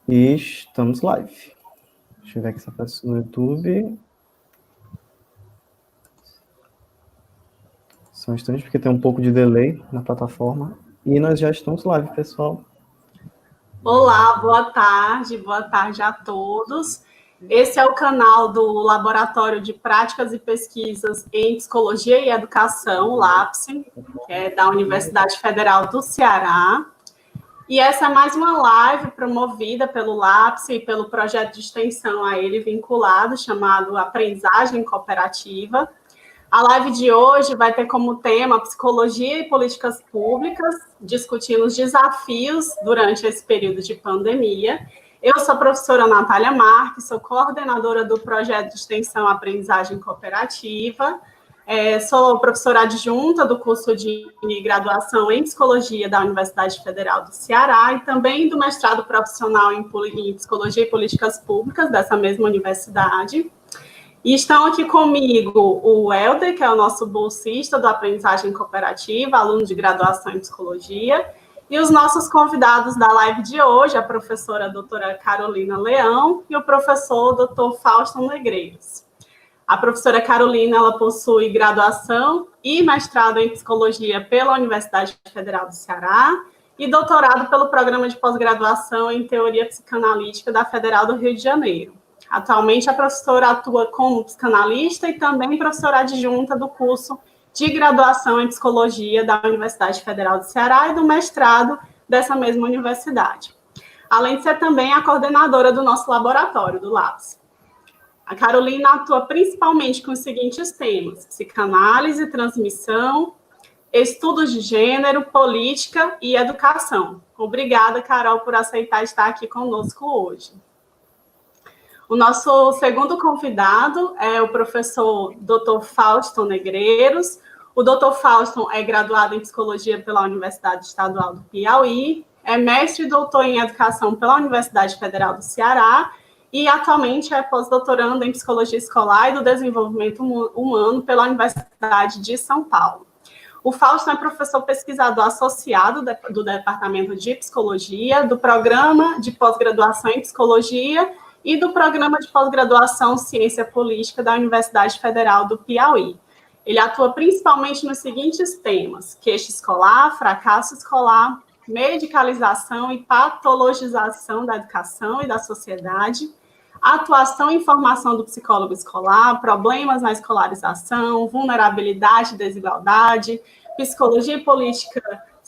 E estamos live. Deixa eu ver aqui se aparece no YouTube. Só um instante, porque tem um pouco de delay na plataforma. E nós já estamos live, pessoal. Olá, boa tarde a todos. Esse é o canal do Laboratório de Práticas e Pesquisas em Psicologia e Educação, LAPSE, que é da Universidade Federal do Ceará. E essa é mais uma live promovida pelo LAPSE e pelo projeto de extensão a ele vinculado, chamado Aprendizagem Cooperativa. A live de hoje vai ter como tema psicologia e políticas públicas, discutindo os desafios durante esse período de pandemia. Eu sou a professora Natália Marques, sou coordenadora do projeto de extensão Aprendizagem Cooperativa, sou professora adjunta do curso de graduação em psicologia da Universidade Federal do Ceará e também do mestrado profissional em psicologia e políticas públicas dessa mesma universidade. E estão aqui comigo o Helder, que é o nosso bolsista do Aprendizagem Cooperativa, aluno de graduação em Psicologia, e os nossos convidados da live de hoje, a professora doutora Carolina Leão e o professor doutor Fausto Negreiros. A professora Carolina, ela possui graduação e mestrado em Psicologia pela Universidade Federal do Ceará e doutorado pelo Programa de Pós-Graduação em Teoria Psicanalítica da Federal do Rio de Janeiro. Atualmente, a professora atua como psicanalista e também professora adjunta do curso de graduação em psicologia da Universidade Federal do Ceará e do mestrado dessa mesma universidade. Além de ser também a coordenadora do nosso laboratório, do LAPS. A Carolina atua principalmente com os seguintes temas: psicanálise, transmissão, estudos de gênero, política e educação. Obrigada, Carol, por aceitar estar aqui conosco hoje. O nosso segundo convidado é o professor Dr. Fausto Negreiros. O Dr. Fausto é graduado em Psicologia pela Universidade Estadual do Piauí, é mestre e doutor em Educação pela Universidade Federal do Ceará e atualmente é pós-doutorando em Psicologia Escolar e do Desenvolvimento Humano pela Universidade de São Paulo. O Fausto é professor pesquisador associado do Departamento de Psicologia, do Programa de Pós-Graduação em Psicologia e do Programa de Pós-Graduação Ciência Política da Universidade Federal do Piauí. Ele atua principalmente nos seguintes temas: queixa escolar, fracasso escolar, medicalização e patologização da educação e da sociedade, atuação e formação do psicólogo escolar, problemas na escolarização, vulnerabilidade e desigualdade, psicologia e política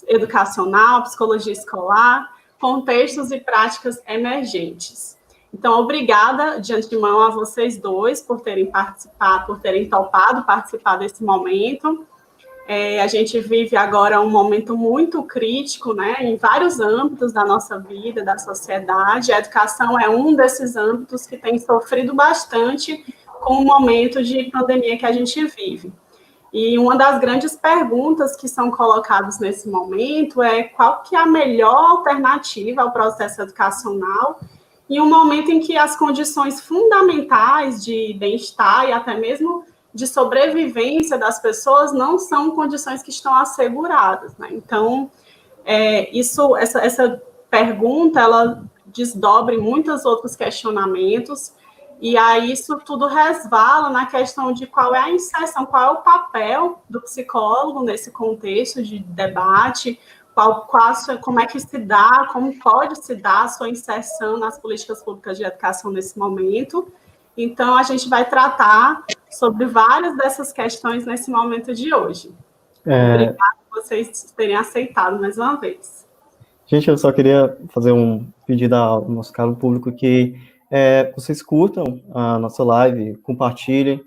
educacional, psicologia escolar, contextos e práticas emergentes. Então, obrigada de antemão a vocês dois por terem participado, por terem topado participar desse momento. A gente vive agora um momento muito crítico, né, em vários âmbitos da nossa vida, da sociedade. A educação é um desses âmbitos que tem sofrido bastante com o momento de pandemia que a gente vive. E uma das grandes perguntas que são colocadas nesse momento é qual que é a melhor alternativa ao processo educacional em um momento em que as condições fundamentais de bem-estar e até mesmo de sobrevivência das pessoas não são condições que estão asseguradas, né? Então, essa pergunta, ela desdobra em muitos outros questionamentos, e aí isso tudo resvala na questão de qual é a inserção, qual é o papel do psicólogo nesse contexto de debate, como é que se dá, como pode se dar a sua inserção nas políticas públicas de educação nesse momento. Então, a gente vai tratar sobre várias dessas questões nesse momento de hoje. Obrigada por vocês terem aceitado mais uma vez. Gente, eu só queria fazer um pedido ao nosso caro público que vocês curtam a nossa live, compartilhem,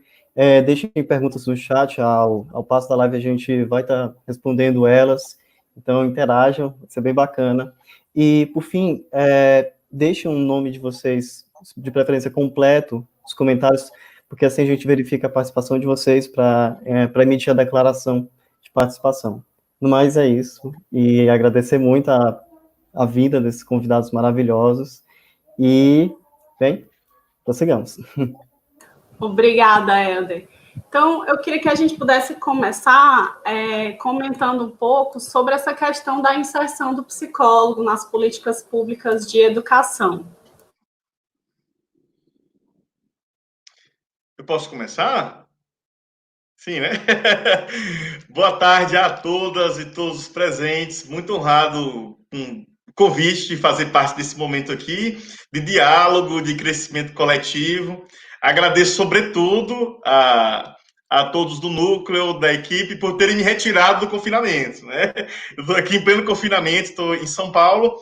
deixem perguntas no chat, ao passo da live a gente vai estar respondendo elas, então interajam, vai ser bem bacana. E, por fim, deixem o nome de vocês, de preferência completo, nos comentários, porque assim a gente verifica a participação de vocês para emitir a declaração de participação. No mais, é isso, e agradecer muito a vinda desses convidados maravilhosos, e, bem, prossigamos. Obrigada, Helder. Então, eu queria que a gente pudesse começar comentando um pouco sobre essa questão da inserção do psicólogo nas políticas públicas de educação. posso começar? Sim, né? Boa tarde a todas e todos os presentes. Muito honrado com o convite de fazer parte desse momento aqui, de diálogo, de crescimento coletivo. Agradeço, sobretudo, a todos do núcleo, da equipe, por terem me retirado do confinamento, né? Eu estou aqui em pleno confinamento, estou em São Paulo,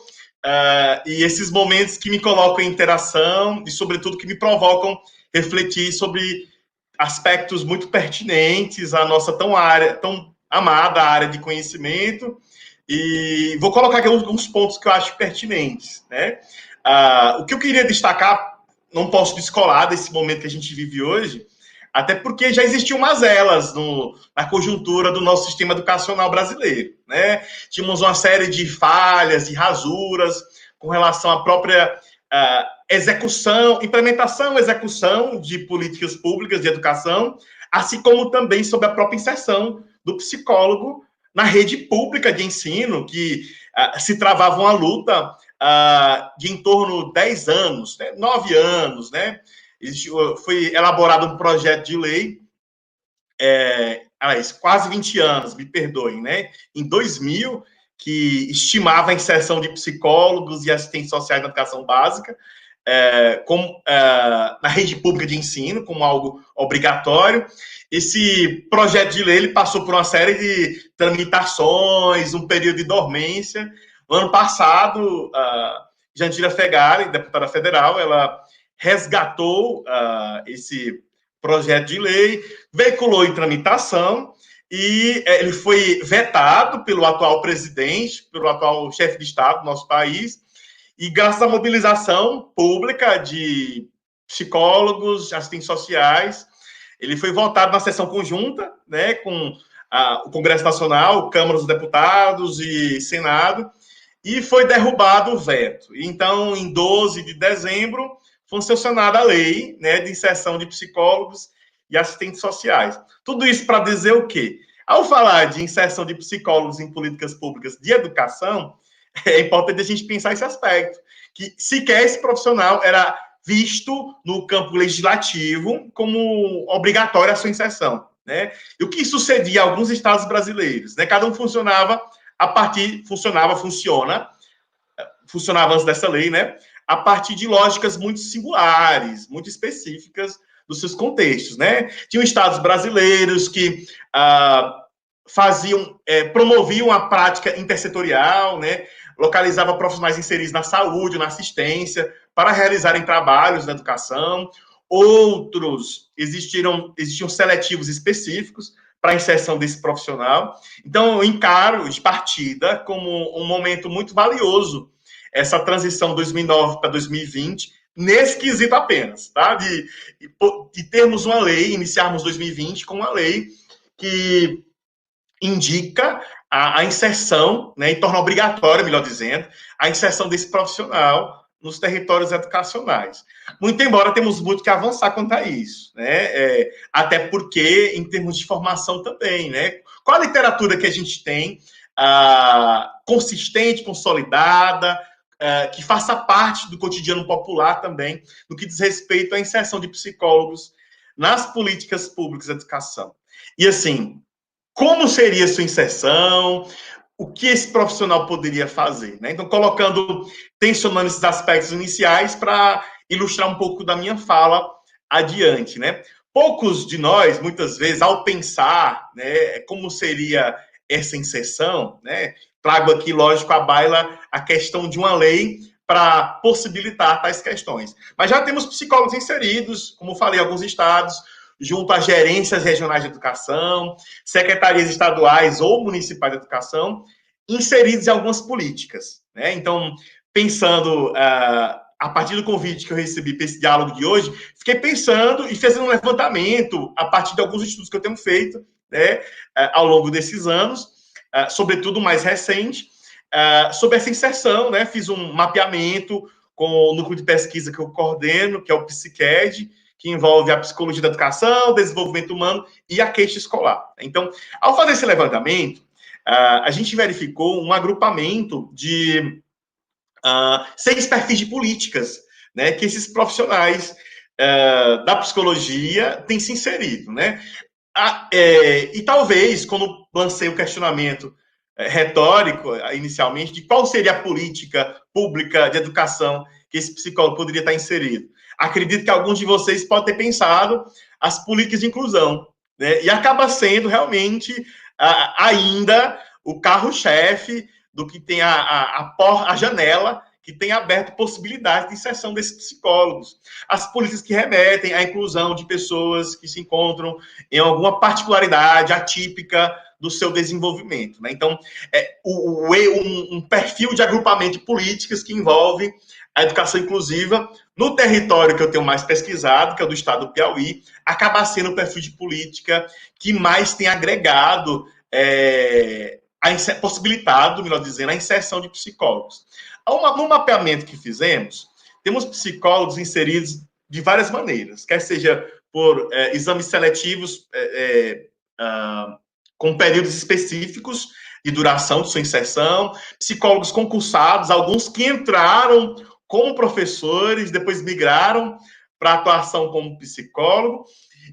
e esses momentos que me colocam em interação e, sobretudo, que me provocam refletir sobre aspectos muito pertinentes à nossa tão amada área de conhecimento, e vou colocar aqui alguns pontos que eu acho pertinentes, né? O que eu queria destacar, não posso descolar desse momento que a gente vive hoje, até porque já existiam mazelas na conjuntura do nosso sistema educacional brasileiro, né? Tínhamos uma série de falhas e rasuras com relação à própria execução de políticas públicas de educação, assim como também sobre a própria inserção do psicólogo na rede pública de ensino, que se travava uma luta de em torno de 10 anos, né, 9 anos, né? Foi elaborado um projeto de lei, quase 20 anos, me perdoem, né? Em 2000, que estimava a inserção de psicólogos e assistentes sociais na educação básica, na rede pública de ensino, como algo obrigatório. Esse projeto de lei ele passou por uma série de tramitações, um período de dormência. No ano passado, Jandira Fegali, deputada federal, ela resgatou esse projeto de lei, veiculou em tramitação, e ele foi vetado pelo atual presidente, pelo atual chefe de Estado do nosso país, e graças à mobilização pública de psicólogos, assistentes sociais, ele foi votado na sessão conjunta, né, com o Congresso Nacional, Câmara dos Deputados e Senado, e foi derrubado o veto. Então, em 12 de dezembro, foi sancionada a lei, né, de inserção de psicólogos e assistentes sociais. Tudo isso para dizer o quê? Ao falar de inserção de psicólogos em políticas públicas de educação, é importante a gente pensar esse aspecto, que sequer esse profissional era visto no campo legislativo como obrigatória a sua inserção, né? E o que sucedia em alguns estados brasileiros, né? Cada um funcionava funcionava antes dessa lei, né? A partir de lógicas muito singulares, muito específicas dos seus contextos, né? Tinham estados brasileiros que promoviam a prática intersetorial, né? Localizava profissionais inseridos na saúde, na assistência, para realizarem trabalhos na educação. Outros existiam seletivos específicos para a inserção desse profissional. Então, eu encaro de partida como um momento muito valioso essa transição 2009 para 2020, nesse quesito apenas, tá? De termos uma lei, iniciarmos 2020 com uma lei que indica a inserção, né, e torna obrigatória, melhor dizendo, a inserção desse profissional nos territórios educacionais. Muito embora temos muito que avançar quanto a isso, né? Até porque, em termos de formação também, né? Qual a literatura que a gente tem consistente, consolidada, que faça parte do cotidiano popular também, no que diz respeito à inserção de psicólogos nas políticas públicas de educação. E, assim, como seria sua inserção? O que esse profissional poderia fazer, né? Então, tensionando esses aspectos iniciais para ilustrar um pouco da minha fala adiante, né? Poucos de nós, muitas vezes, ao pensar, né, como seria essa inserção, né, trago aqui, lógico, à baila a questão de uma lei para possibilitar tais questões. Mas já temos psicólogos inseridos, como falei, em alguns estados, junto às gerências regionais de educação, secretarias estaduais ou municipais de educação, inseridos em algumas políticas, né? Então, pensando a partir do convite que eu recebi para esse diálogo de hoje, fiquei pensando e fazendo um levantamento a partir de alguns estudos que eu tenho feito, né, ao longo desses anos, sobretudo mais recente, sobre essa inserção, né? Fiz um mapeamento com o núcleo de pesquisa que eu coordeno, que é o PsiQued, que envolve a psicologia da educação, desenvolvimento humano e a queixa escolar. Então, ao fazer esse levantamento, a gente verificou um agrupamento de 6 perfis de políticas, né, que esses profissionais da psicologia tem se inserido, né? E talvez, quando lancei o questionamento retórico, inicialmente, de qual seria a política pública de educação que esse psicólogo poderia estar inserido. Acredito que alguns de vocês podem ter pensado as políticas de inclusão, né? E acaba sendo realmente ainda o carro-chefe do que tem a janela que tem aberto possibilidades de inserção desses psicólogos. As políticas que remetem à inclusão de pessoas que se encontram em alguma particularidade atípica do seu desenvolvimento, né? Então, um perfil de agrupamento de políticas que envolve a educação inclusiva no território que eu tenho mais pesquisado, que é o do estado do Piauí, acaba sendo o perfil de política que mais tem agregado, possibilitado, melhor dizendo, a inserção de psicólogos. No mapeamento que fizemos, temos psicólogos inseridos de várias maneiras, quer seja por exames seletivos com períodos específicos de duração de sua inserção, psicólogos concursados, alguns que entraram como professores, depois migraram para atuação como psicólogo,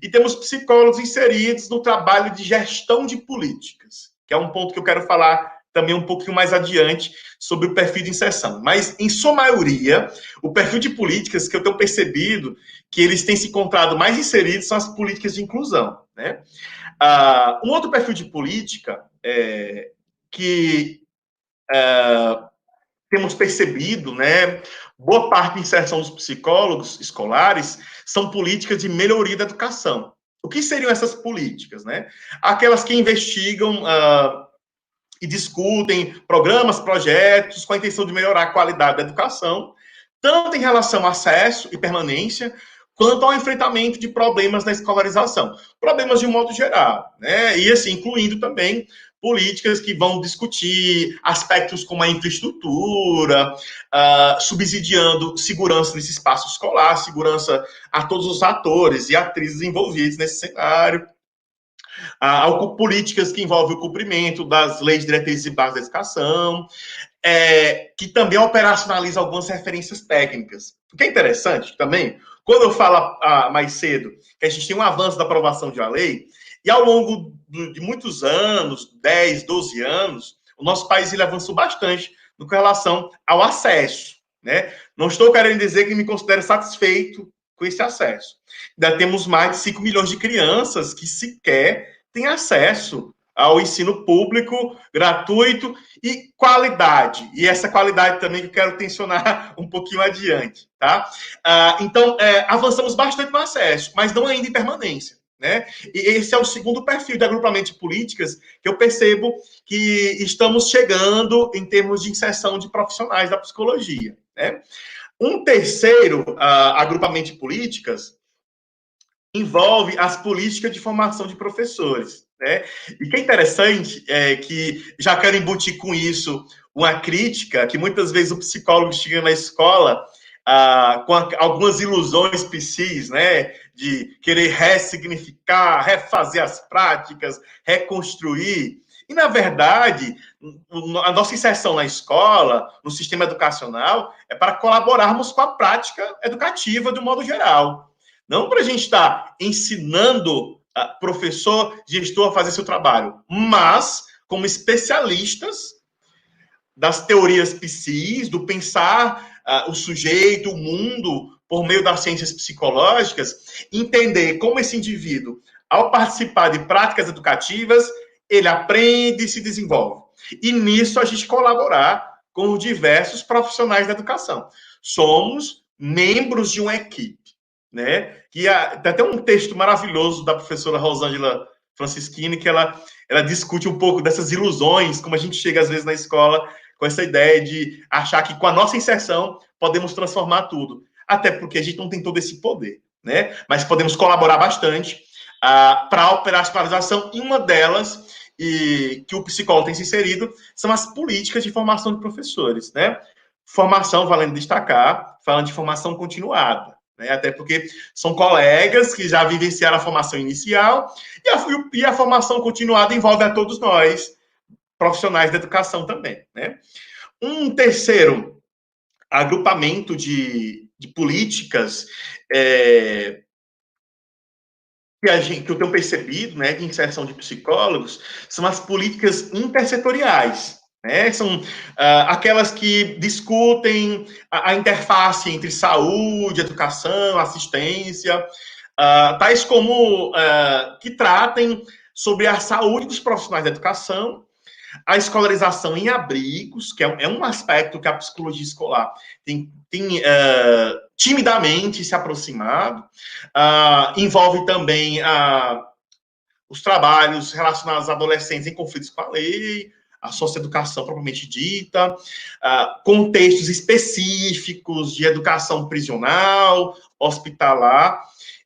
e temos psicólogos inseridos no trabalho de gestão de políticas, que é um ponto que eu quero falar também um pouquinho mais adiante sobre o perfil de inserção. Mas, em sua maioria, o perfil de políticas que eu tenho percebido que eles têm se encontrado mais inseridos são as políticas de inclusão, né? Um outro perfil de política que temos percebido, né, boa parte da inserção dos psicólogos escolares são políticas de melhoria da educação. O que seriam essas políticas, né? Aquelas que investigam e discutem programas, projetos com a intenção de melhorar a qualidade da educação, tanto em relação ao acesso e permanência, quanto ao enfrentamento de problemas na escolarização. Problemas de um modo geral, né? E assim, incluindo também políticas que vão discutir aspectos como a infraestrutura, subsidiando segurança nesse espaço escolar, segurança a todos os atores e atrizes envolvidos nesse cenário, políticas que envolvem o cumprimento das leis, diretrizes e bases da educação, que também operacionaliza algumas referências técnicas. O que é interessante também, quando eu falo mais cedo que a gente tem um avanço da aprovação de uma lei, e ao longo de muitos anos, 10, 12 anos, o nosso país ele avançou bastante com relação ao acesso, né? Não estou querendo dizer que me considero satisfeito com esse acesso. Ainda temos mais de 5 milhões de crianças que sequer têm acesso ao ensino público, gratuito e qualidade. E essa qualidade também que eu quero tensionar um pouquinho adiante, tá? Então, avançamos bastante no acesso, mas não ainda em permanência, né? E esse é o segundo perfil de agrupamento de políticas que eu percebo que estamos chegando em termos de inserção de profissionais da psicologia, né? Um terceiro agrupamento de políticas envolve as políticas de formação de professores, né? E que é interessante que já quero embutir com isso uma crítica que muitas vezes o psicólogo chega na escola com algumas ilusões psis, né? De querer ressignificar, refazer as práticas, reconstruir. E, na verdade, a nossa inserção na escola, no sistema educacional, é para colaborarmos com a prática educativa de um modo geral. Não para a gente estar ensinando professor, gestor a fazer seu trabalho, mas como especialistas das teorias psis, do pensar o sujeito, o mundo, por meio das ciências psicológicas, entender como esse indivíduo, ao participar de práticas educativas, ele aprende e se desenvolve. E nisso a gente colaborar com os diversos profissionais da educação. Somos membros de uma equipe, né? E tem até um texto maravilhoso da professora Rosângela Francischini, que ela discute um pouco dessas ilusões, como a gente chega às vezes na escola com essa ideia de achar que com a nossa inserção podemos transformar tudo. Até porque a gente não tem todo esse poder, né? Mas podemos colaborar bastante para a operacionalização, e uma delas, que o psicólogo tem se inserido, são as políticas de formação de professores, né? Formação, valendo destacar, falando de formação continuada, né? Até porque são colegas que já vivenciaram a formação inicial, e a formação continuada envolve a todos nós, profissionais da educação também, né? Um terceiro agrupamento de de políticas que eu tenho percebido, né, de inserção de psicólogos, são as políticas intersetoriais, né? São aquelas que discutem a interface entre saúde, educação, assistência, tais como que tratem sobre a saúde dos profissionais da educação, a escolarização em abrigos, que é um aspecto que a psicologia escolar tem timidamente se aproximado, envolve também os trabalhos relacionados a adolescentes em conflitos com a lei, a socioeducação propriamente dita, contextos específicos de educação prisional, hospitalar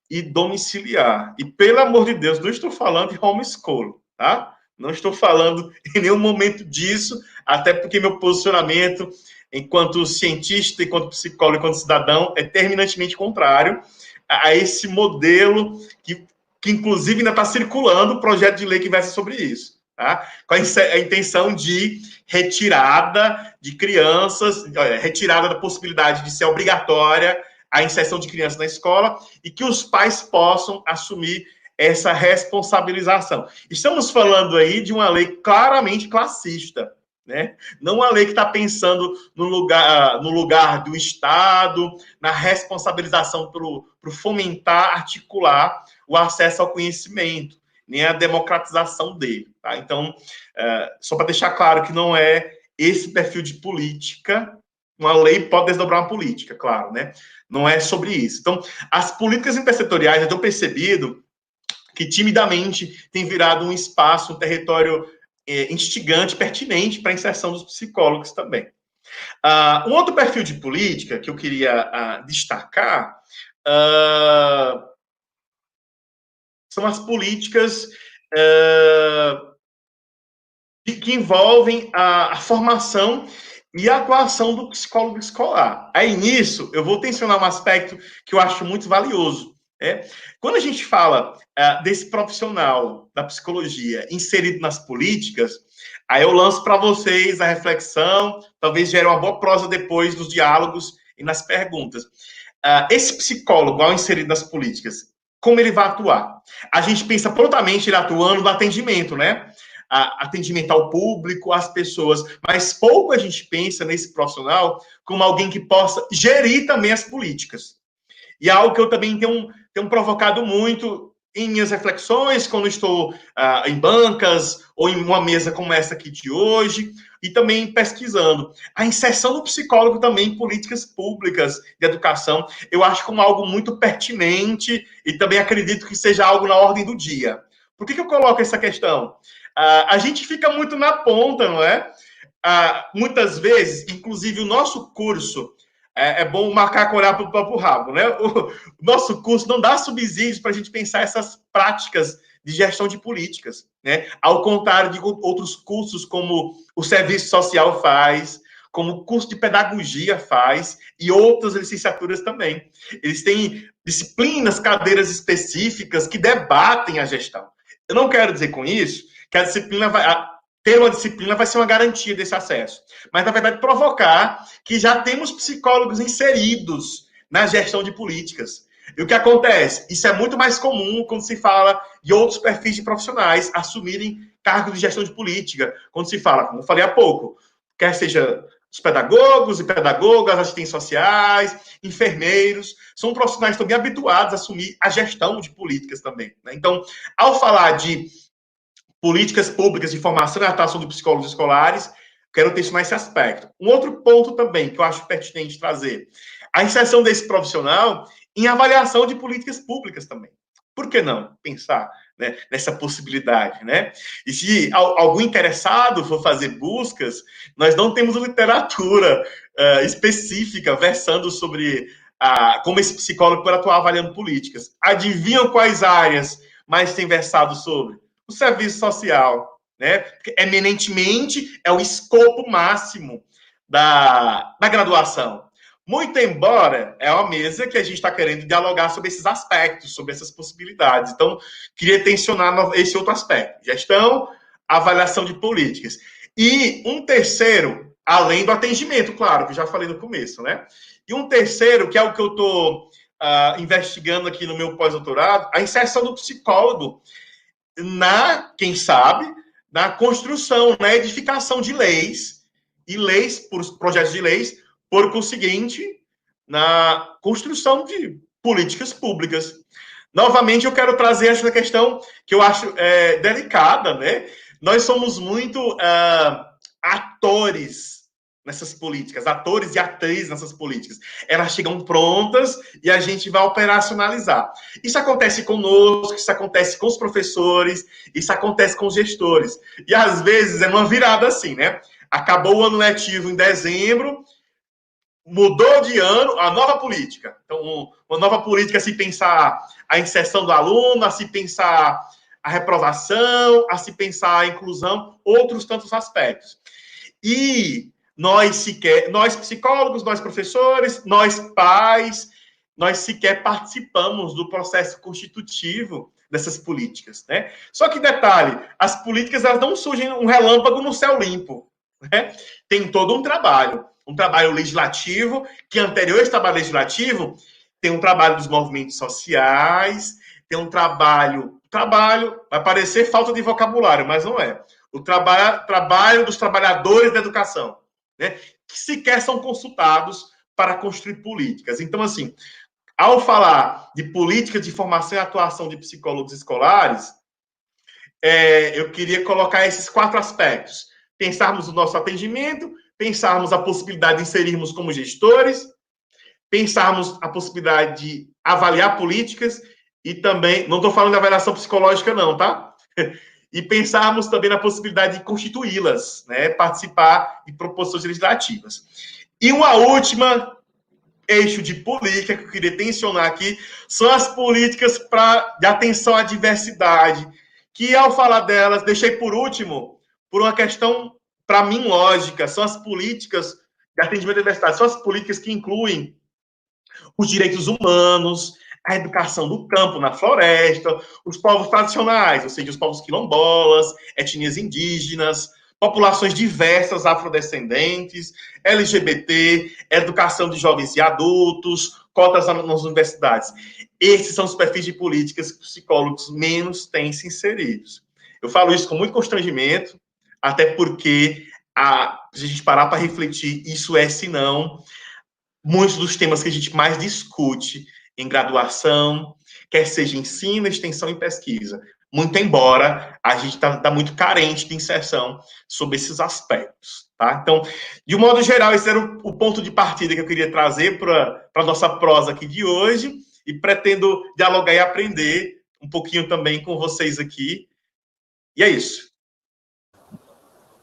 e domiciliar. E, pelo amor de Deus, não estou falando de homeschool, tá? Não estou falando em nenhum momento disso, até porque meu posicionamento enquanto cientista, enquanto psicólogo, enquanto cidadão, é terminantemente contrário a esse modelo que inclusive ainda está circulando o projeto de lei que versa sobre isso, tá? Com a intenção de retirada de crianças, retirada da possibilidade de ser obrigatória a inserção de crianças na escola e que os pais possam assumir essa responsabilização. Estamos falando aí de uma lei claramente classista, né? Não uma lei que está pensando no lugar do Estado, na responsabilização para fomentar, articular o acesso ao conhecimento, nem a democratização dele. Tá? Então, só para deixar claro que não é esse perfil de política, uma lei pode desdobrar uma política, claro, né? Não é sobre isso. Então, as políticas intersetoriais, eu tenho percebido que timidamente tem virado um espaço, um território instigante, pertinente para a inserção dos psicólogos também. Um outro perfil de política que eu queria destacar são as políticas que envolvem a formação e a atuação do psicólogo escolar. Aí, nisso, eu vou tensionar um aspecto que eu acho muito valioso. Quando a gente fala desse profissional da psicologia inserido nas políticas, aí eu lanço para vocês a reflexão, talvez gere uma boa prosa depois nos diálogos e nas perguntas. Esse psicólogo, ao inserido nas políticas, como ele vai atuar? A gente pensa prontamente ele atuando no atendimento, né? Atendimento ao público, às pessoas, mas pouco a gente pensa nesse profissional como alguém que possa gerir também as políticas. E é algo que eu também tenho provocado muito em minhas reflexões, quando estou em bancas ou em uma mesa como essa aqui de hoje, e também pesquisando. A inserção do psicólogo também em políticas públicas de educação, eu acho como algo muito pertinente e também acredito que seja algo na ordem do dia. Por que eu coloco essa questão? A gente fica muito na ponta, não é? Muitas vezes, inclusive o nosso curso, é bom macaco olhar para o próprio rabo, né? O nosso curso não dá subsídios para a gente pensar essas práticas de gestão de políticas, né? Ao contrário de outros cursos como o serviço social faz, como o curso de pedagogia faz e outras licenciaturas também. Eles têm disciplinas, cadeiras específicas que debatem a gestão. Eu não quero dizer com isso que a disciplina ter uma disciplina vai ser uma garantia desse acesso. Mas, na verdade, provocar que já temos psicólogos inseridos na gestão de políticas. E o que acontece? Isso é muito mais comum quando se fala de outros perfis de profissionais assumirem cargos de gestão de política. Quando se fala, como eu falei há pouco, quer seja os pedagogos e pedagogas, assistentes sociais, enfermeiros, são profissionais também habituados a assumir a gestão de políticas também. Né? Então, ao falar de políticas públicas de formação e atuação de psicólogos escolares, quero tensionar esse aspecto. Um outro ponto também que eu acho pertinente trazer, a inserção desse profissional em avaliação de políticas públicas também. Por que não pensar, né, nessa possibilidade, né? E se algum interessado for fazer buscas, nós não temos literatura específica versando sobre como esse psicólogo pode atuar avaliando políticas. Adivinham quais áreas mais tem versado sobre? O serviço social, né? Porque, eminentemente, é o escopo máximo da graduação. Muito embora é uma mesa que a gente está querendo dialogar sobre esses aspectos, sobre essas possibilidades. Então, queria tensionar esse outro aspecto. Gestão, avaliação de políticas. E um terceiro além do atendimento, claro, que eu já falei no começo, né? E um terceiro, que é o que eu estou investigando aqui no meu pós-doutorado, a inserção do psicólogo quem sabe, na construção, na edificação de leis, e leis, por projetos de leis, por conseguinte, na construção de políticas públicas. Novamente, eu quero trazer essa questão que eu acho delicada, né? Nós somos muito atores nessas políticas, atores e atrizes nessas políticas. Elas chegam prontas e a gente vai operacionalizar. Isso acontece conosco, isso acontece com os professores, isso acontece com os gestores. E às vezes é uma virada assim, né? Acabou o ano letivo em dezembro, mudou de ano, a nova política. Então, uma nova política a se pensar a inserção do aluno, a se pensar a reprovação, a se pensar a inclusão, outros tantos aspectos. E nós psicólogos, nós professores, nós pais, nós sequer participamos do processo constitutivo dessas políticas, né? Só que detalhe, as políticas elas não surgem um relâmpago no céu limpo, né? Tem todo um trabalho legislativo, que anterior a esse trabalho legislativo, tem um trabalho dos movimentos sociais, tem um trabalho, vai parecer falta de vocabulário, mas não é. O trabalho dos trabalhadores da educação, né, que sequer são consultados para construir políticas. Então, assim, ao falar de políticas de formação e atuação de psicólogos escolares, eu queria colocar esses 4 aspectos. Pensarmos no nosso atendimento, pensarmos a possibilidade de inserirmos como gestores, pensarmos a possibilidade de avaliar políticas e também, não estou falando de avaliação psicológica não, tá? E pensarmos também na possibilidade de constituí-las, né? Participar de proposições legislativas. E uma última eixo de política que eu queria tensionar aqui são as políticas de atenção à diversidade, que ao falar delas, deixei por último, por uma questão, para mim, lógica, são as políticas de atendimento à diversidade, são as políticas que incluem os direitos humanos, a educação do campo na floresta, os povos tradicionais, ou seja, os povos quilombolas, etnias indígenas, populações diversas afrodescendentes, LGBT, educação de jovens e adultos, cotas nas universidades. Esses são os perfis de políticas que os psicólogos menos têm se inseridos. Eu falo isso com muito constrangimento, até porque, se a gente parar para refletir, isso se não, muitos dos temas que a gente mais discute em graduação, quer seja ensino, extensão e pesquisa. Muito embora a gente está muito carente de inserção sobre esses aspectos, tá? Então, de um modo geral, esse era o ponto de partida que eu queria trazer para a nossa prosa aqui de hoje e pretendo dialogar e aprender um pouquinho também com vocês aqui. E é isso.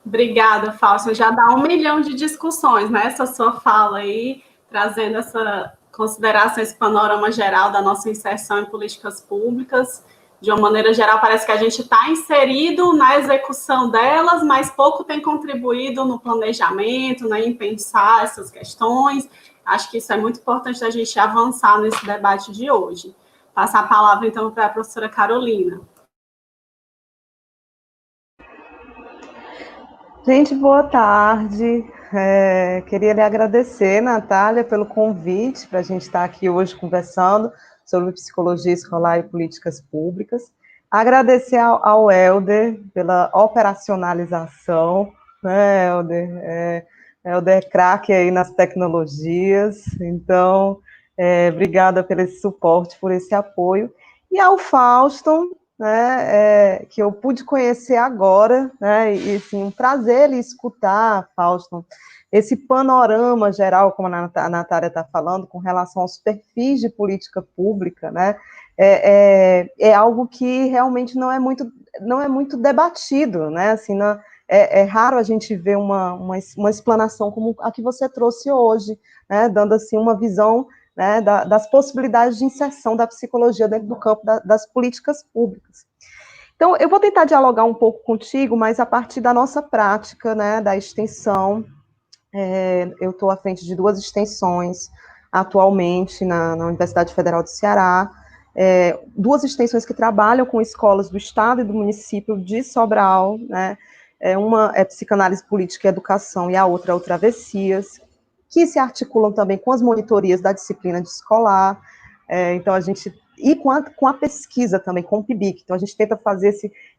Obrigada, Fausto. Já dá 1 milhão de discussões, né? Essa sua fala aí, trazendo essa consideração, esse panorama geral da nossa inserção em políticas públicas. De uma maneira geral, parece que a gente está inserido na execução delas, mas pouco tem contribuído no planejamento, né, em pensar essas questões. Acho que isso é muito importante da gente avançar nesse debate de hoje. Passar a palavra, então, para a professora Carolina. Gente, boa tarde. Queria lhe agradecer, Natália, pelo convite para a gente estar aqui hoje conversando sobre psicologia escolar e políticas públicas. Agradecer ao Helder pela operacionalização, né, Helder? Helder é craque aí nas tecnologias, então, obrigada por esse suporte, por esse apoio. E ao Fausto, né, que eu pude conhecer agora, né, e assim, um prazer ele escutar, Fausto, esse panorama geral, como a Natália está falando, com relação aos perfis de política pública, né, é algo que realmente não é muito debatido, né, assim, é raro a gente ver uma explanação como a que você trouxe hoje, né, dando assim uma visão, né, das possibilidades de inserção da psicologia dentro do campo das políticas públicas. Então, eu vou tentar dialogar um pouco contigo, mas a partir da nossa prática, né, da extensão. Eu estou à frente de 2 extensões atualmente na Universidade Federal do Ceará, 2 extensões que trabalham com escolas do estado e do município de Sobral, né, Uma é Psicanálise Política e Educação, e a outra é o Travessias, que se articulam também com as monitorias da disciplina de escolar, então a gente, e com a pesquisa também, com o PIBIC, então a gente tenta fazer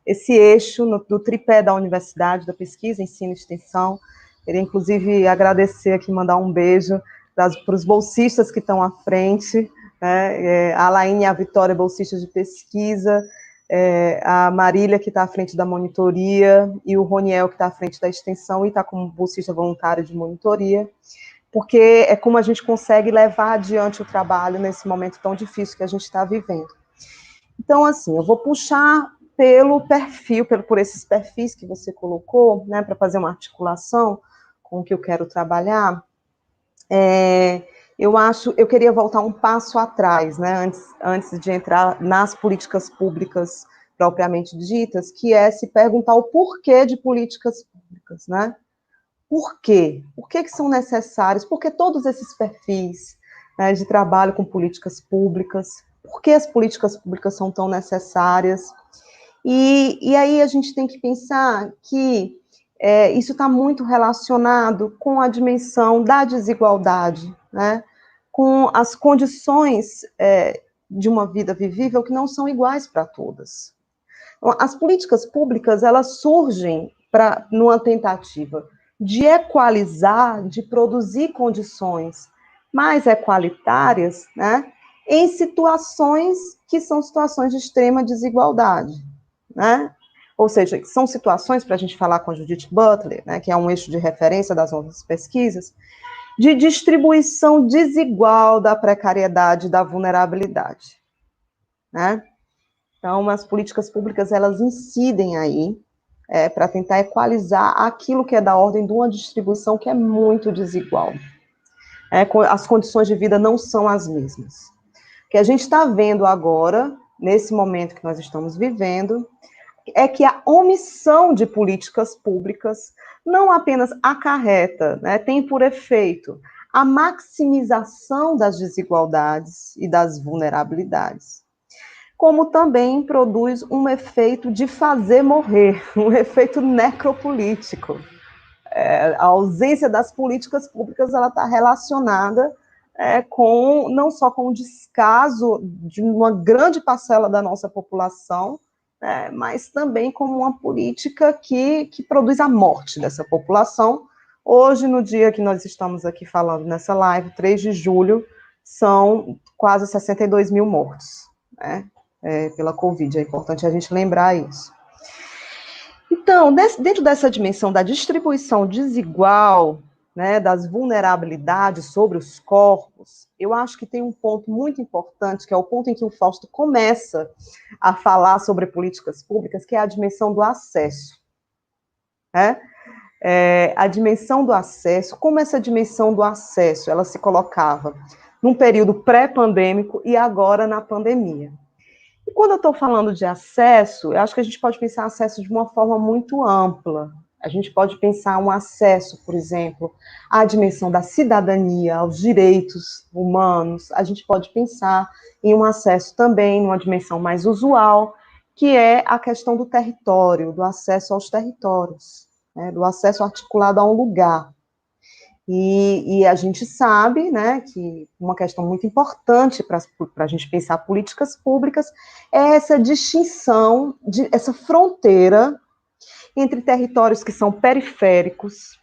esse eixo do tripé da universidade, da pesquisa, ensino e extensão. Queria, inclusive, agradecer aqui, mandar um beijo para os bolsistas que estão à frente, né, a Alaine e a Vitória, bolsistas de pesquisa, a Marília, que está à frente da monitoria, e o Roniel, que está à frente da extensão, e está como bolsista voluntário de monitoria, porque é como a gente consegue levar adiante o trabalho nesse momento tão difícil que a gente está vivendo. Então, assim, eu vou puxar pelo perfil, por esses perfis que você colocou, né, para fazer uma articulação com o que eu quero trabalhar. Eu queria voltar um passo atrás, né, antes de entrar nas políticas públicas propriamente ditas, que é se perguntar o porquê de políticas públicas, né? Por quê? Por que são necessários? Por que todos esses perfis, né, de trabalho com políticas públicas? Por que as políticas públicas são tão necessárias? E aí a gente tem que pensar que isso está muito relacionado com a dimensão da desigualdade, né? Com as condições de uma vida vivível que não são iguais para todas. Então, as políticas públicas, elas surgem numa tentativa de equalizar, de produzir condições mais equalitárias, né, em situações que são situações de extrema desigualdade, né? Ou seja, são situações, para a gente falar com a Judith Butler, né, que é um eixo de referência das nossas pesquisas, de distribuição desigual da precariedade e da vulnerabilidade, né? Então, as políticas públicas, elas incidem aí para tentar equalizar aquilo que é da ordem de uma distribuição que é muito desigual. As condições de vida não são as mesmas. O que a gente está vendo agora, nesse momento que nós estamos vivendo, é que a omissão de políticas públicas não apenas acarreta, né, tem por efeito a maximização das desigualdades e das vulnerabilidades, como também produz um efeito de fazer morrer, um efeito necropolítico. A ausência das políticas públicas, ela está relacionada não só com o descaso de uma grande parcela da nossa população, mas também como uma política que produz a morte dessa população. Hoje, no dia que nós estamos aqui falando nessa live, 3 de julho, são quase 62 mil mortos, né? Pela Covid, é importante a gente lembrar isso. Então, dentro dessa dimensão da distribuição desigual, né, das vulnerabilidades sobre os corpos, eu acho que tem um ponto muito importante, que é o ponto em que o Fausto começa a falar sobre políticas públicas, que é a dimensão do acesso. Né? A dimensão do acesso, como essa dimensão do acesso, ela se colocava num período pré-pandêmico e agora na pandemia. E quando eu estou falando de acesso, eu acho que a gente pode pensar acesso de uma forma muito ampla. A gente pode pensar um acesso, por exemplo, à dimensão da cidadania, aos direitos humanos. A gente pode pensar em um acesso também, numa dimensão mais usual, que é a questão do território, do acesso aos territórios, né, do acesso articulado a um lugar. E a gente sabe, né, que uma questão muito importante para a gente pensar políticas públicas é essa distinção, essa fronteira entre territórios que são periféricos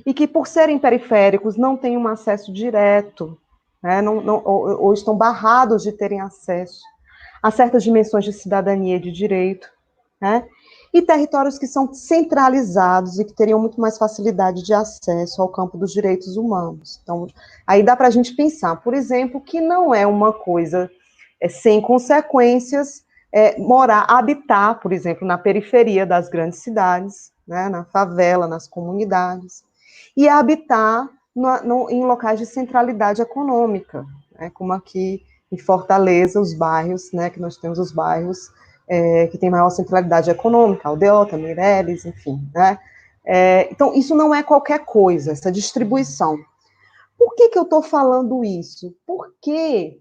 e que, por serem periféricos, não têm um acesso direto, né, ou estão barrados de terem acesso a certas dimensões de cidadania e de direito, né? E territórios que são centralizados e que teriam muito mais facilidade de acesso ao campo dos direitos humanos. Então, aí dá para a gente pensar, por exemplo, que não é uma coisa sem consequências habitar, por exemplo, na periferia das grandes cidades, né, na favela, nas comunidades, e habitar em locais de centralidade econômica, né, como aqui em Fortaleza, os bairros, né, que nós temos os bairros que tem maior centralidade econômica, Aldeota, Meireles, enfim, né? Então, isso não é qualquer coisa, essa distribuição. Por que eu estou falando isso? Porque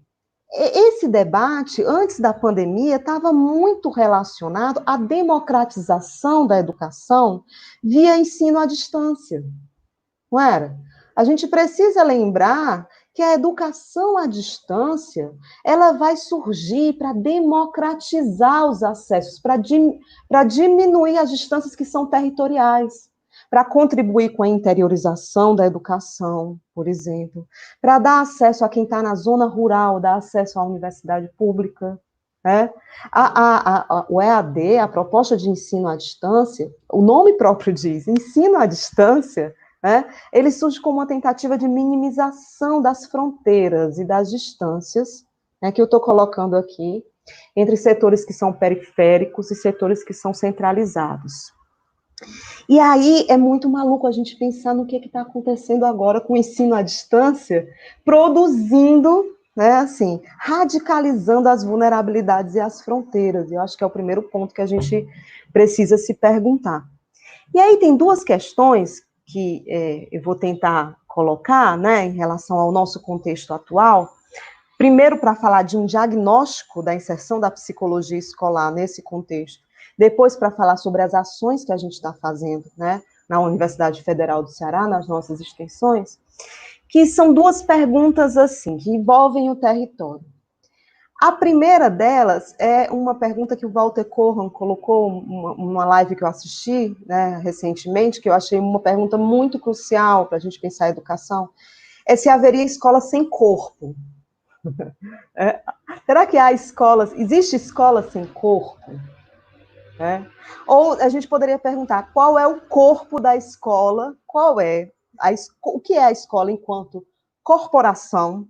esse debate, antes da pandemia, estava muito relacionado à democratização da educação via ensino à distância, não era? A gente precisa lembrar que a educação à distância, ela vai surgir para democratizar os acessos, para diminuir as distâncias que são territoriais, para contribuir com a interiorização da educação, por exemplo, para dar acesso a quem está na zona rural, dar acesso à universidade pública, né? O EAD, a proposta de ensino à distância, o nome próprio diz, ensino à distância, né? Ele surge como uma tentativa de minimização das fronteiras e das distâncias, né, que eu estou colocando aqui, entre setores que são periféricos e setores que são centralizados. E aí é muito maluco a gente pensar no que está acontecendo agora com o ensino à distância, produzindo, né, assim, radicalizando as vulnerabilidades e as fronteiras. Eu acho que é o primeiro ponto que a gente precisa se perguntar. E aí tem duas questões que eu vou tentar colocar, né, em relação ao nosso contexto atual. Primeiro, para falar de um diagnóstico da inserção da psicologia escolar nesse contexto. Depois, para falar sobre as ações que a gente está fazendo, né, na Universidade Federal do Ceará, nas nossas extensões, que são duas perguntas, assim, que envolvem o território. A primeira delas é uma pergunta que o Walter Corran colocou numa live que eu assisti, né, recentemente, que eu achei uma pergunta muito crucial para a gente pensar a educação, é se haveria escola sem corpo. Será que há escolas, existe escola sem corpo? Ou a gente poderia perguntar, qual é o corpo da escola, o que é a escola enquanto corporação,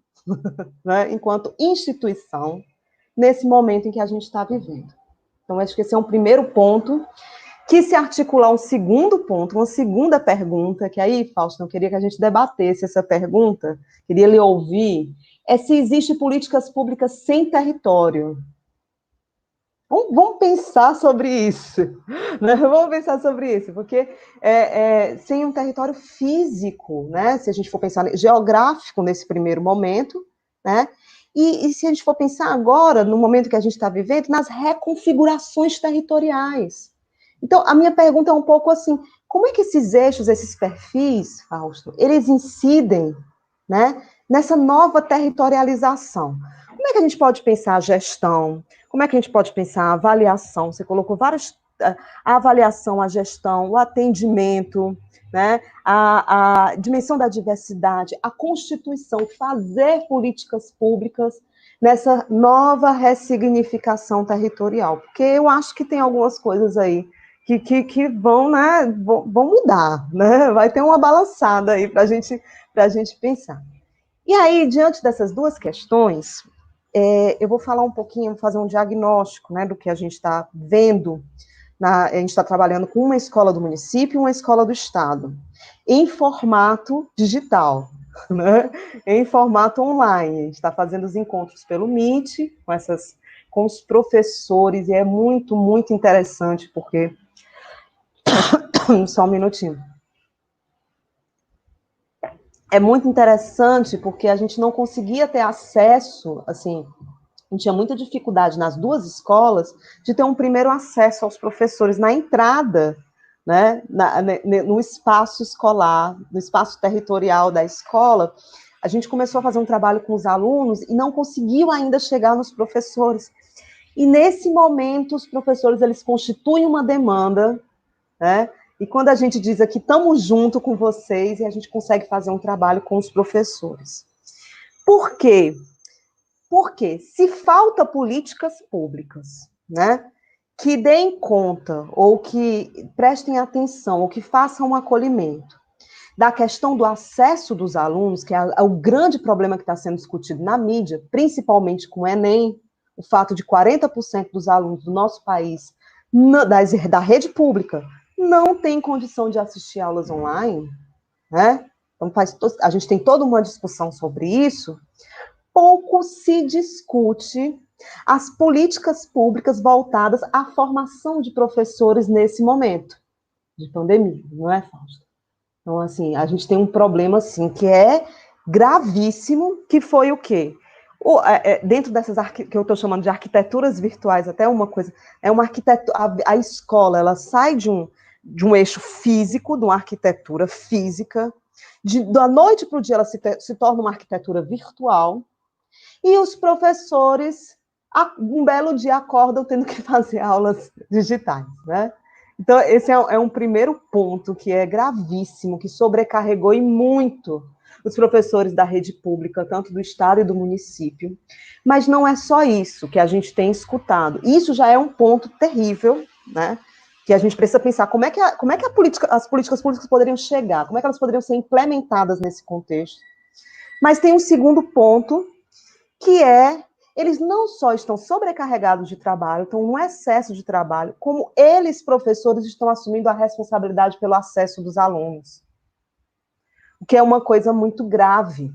né, enquanto instituição, nesse momento em que a gente está vivendo. Então, acho que esse é um primeiro ponto, que se articula um segundo ponto, uma segunda pergunta, que aí, Fausto, eu queria que a gente debatesse essa pergunta, queria lhe ouvir, é se existem políticas públicas sem território. Vamos pensar sobre isso, né? Vamos pensar sobre isso, porque sem um território físico, né? Se a gente for pensar geográfico nesse primeiro momento, né? E se a gente for pensar agora, no momento que a gente está vivendo, nas reconfigurações territoriais. Então, a minha pergunta é um pouco assim, como é que esses eixos, esses perfis, Fausto, eles incidem, né, nessa nova territorialização? Como é que a gente pode pensar a gestão? Como é que a gente pode pensar a avaliação? Você colocou várias... A avaliação, a gestão, o atendimento, né? A dimensão da diversidade, a constituição, fazer políticas públicas nessa nova ressignificação territorial. Porque eu acho que tem algumas coisas aí que vão, né, vão mudar, né? Vai ter uma balançada aí para a gente pensar. E aí, diante dessas duas questões, eu vou falar um pouquinho, fazer um diagnóstico, né, do que a gente está vendo. A gente está trabalhando com uma escola do município e uma escola do estado, em formato digital, né, em formato online. A gente está fazendo os encontros pelo Meet, com os professores, e é muito, muito interessante, porque... Só um minutinho. É muito interessante porque a gente não conseguia ter acesso, assim, a gente tinha muita dificuldade nas duas escolas de ter um primeiro acesso aos professores na entrada, né, no espaço escolar, no espaço territorial da escola. A gente começou a fazer um trabalho com os alunos e não conseguiu ainda chegar nos professores. E nesse momento, os professores, eles constituem uma demanda, né? E quando a gente diz aqui, estamos junto com vocês, e a gente consegue fazer um trabalho com os professores. Por quê? Porque se falta políticas públicas, né, que deem conta, ou que prestem atenção, ou que façam um acolhimento da questão do acesso dos alunos, que é o grande problema que está sendo discutido na mídia, principalmente com o Enem, o fato de 40% dos alunos do nosso país, da rede pública, não tem condição de assistir aulas online, né? Então, a gente tem toda uma discussão sobre isso. Pouco se discute as políticas públicas voltadas à formação de professores nesse momento de pandemia, não é, Fausto? Então, assim, a gente tem um problema, assim, que é gravíssimo, que foi o quê? Dentro dessas que eu estou chamando de arquiteturas virtuais, até uma coisa, uma arquitetura, a escola, ela sai de um eixo físico, de uma arquitetura física, da noite para o dia ela se torna uma arquitetura virtual, e os professores, um belo dia, acordam tendo que fazer aulas digitais, né? Então, esse é um primeiro ponto que é gravíssimo, que sobrecarregou e muito os professores da rede pública, tanto do estado e do município. Mas não é só isso que a gente tem escutado. Isso já é um ponto terrível, né? Que a gente precisa pensar como é que as políticas públicas poderiam chegar, como é que elas poderiam ser implementadas nesse contexto. Mas tem um segundo ponto, que eles não só estão sobrecarregados de trabalho, estão num excesso de trabalho, como eles, professores, estão assumindo a responsabilidade pelo acesso dos alunos, o que é uma coisa muito grave.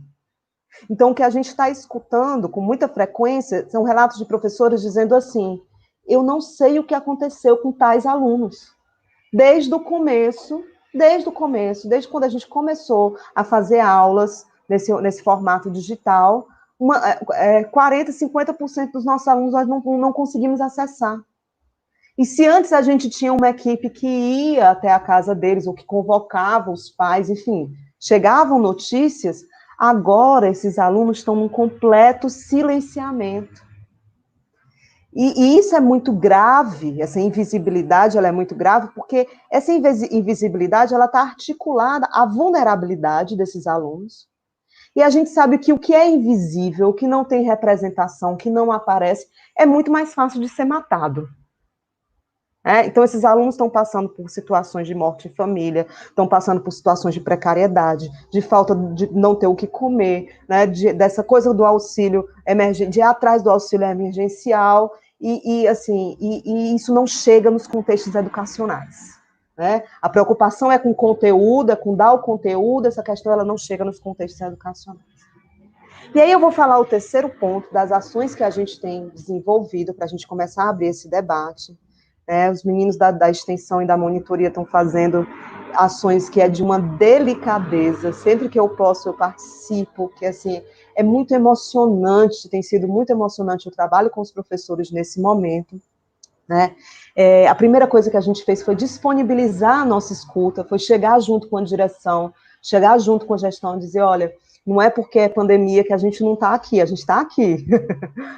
Então, o que a gente está escutando com muita frequência são relatos de professores dizendo assim: eu não sei o que aconteceu com tais alunos. Desde o começo, desde quando a gente começou a fazer aulas nesse formato digital, 40%, 50% dos nossos alunos nós não conseguimos acessar. E se antes a gente tinha uma equipe que ia até a casa deles, ou que convocava os pais, enfim, chegavam notícias, agora esses alunos estão num completo silenciamento. E isso é muito grave, essa invisibilidade ela é muito grave, porque essa invisibilidade ela está articulada à vulnerabilidade desses alunos. E a gente sabe que o que é invisível, o que não tem representação, o que não aparece, é muito mais fácil de ser matado. Então, esses alunos estão passando por situações de morte em família, estão passando por situações de precariedade, de falta de não ter o que comer, né, dessa coisa do auxílio emergencial, de ir atrás do auxílio emergencial, e isso não chega nos contextos educacionais. Né? A preocupação é com o conteúdo, é com dar o conteúdo, essa questão ela não chega nos contextos educacionais. E aí eu vou falar o terceiro ponto das ações que a gente tem desenvolvido para a gente começar a abrir esse debate. Os meninos da extensão e da monitoria estão fazendo ações que é de uma delicadeza, sempre que eu posso eu participo, que assim, é muito emocionante, tem sido muito emocionante o trabalho com os professores nesse momento. Né? A primeira coisa que a gente fez foi disponibilizar a nossa escuta, foi chegar junto com a direção, chegar junto com a gestão e dizer, olha, não é porque é pandemia que a gente não está aqui, a gente está aqui.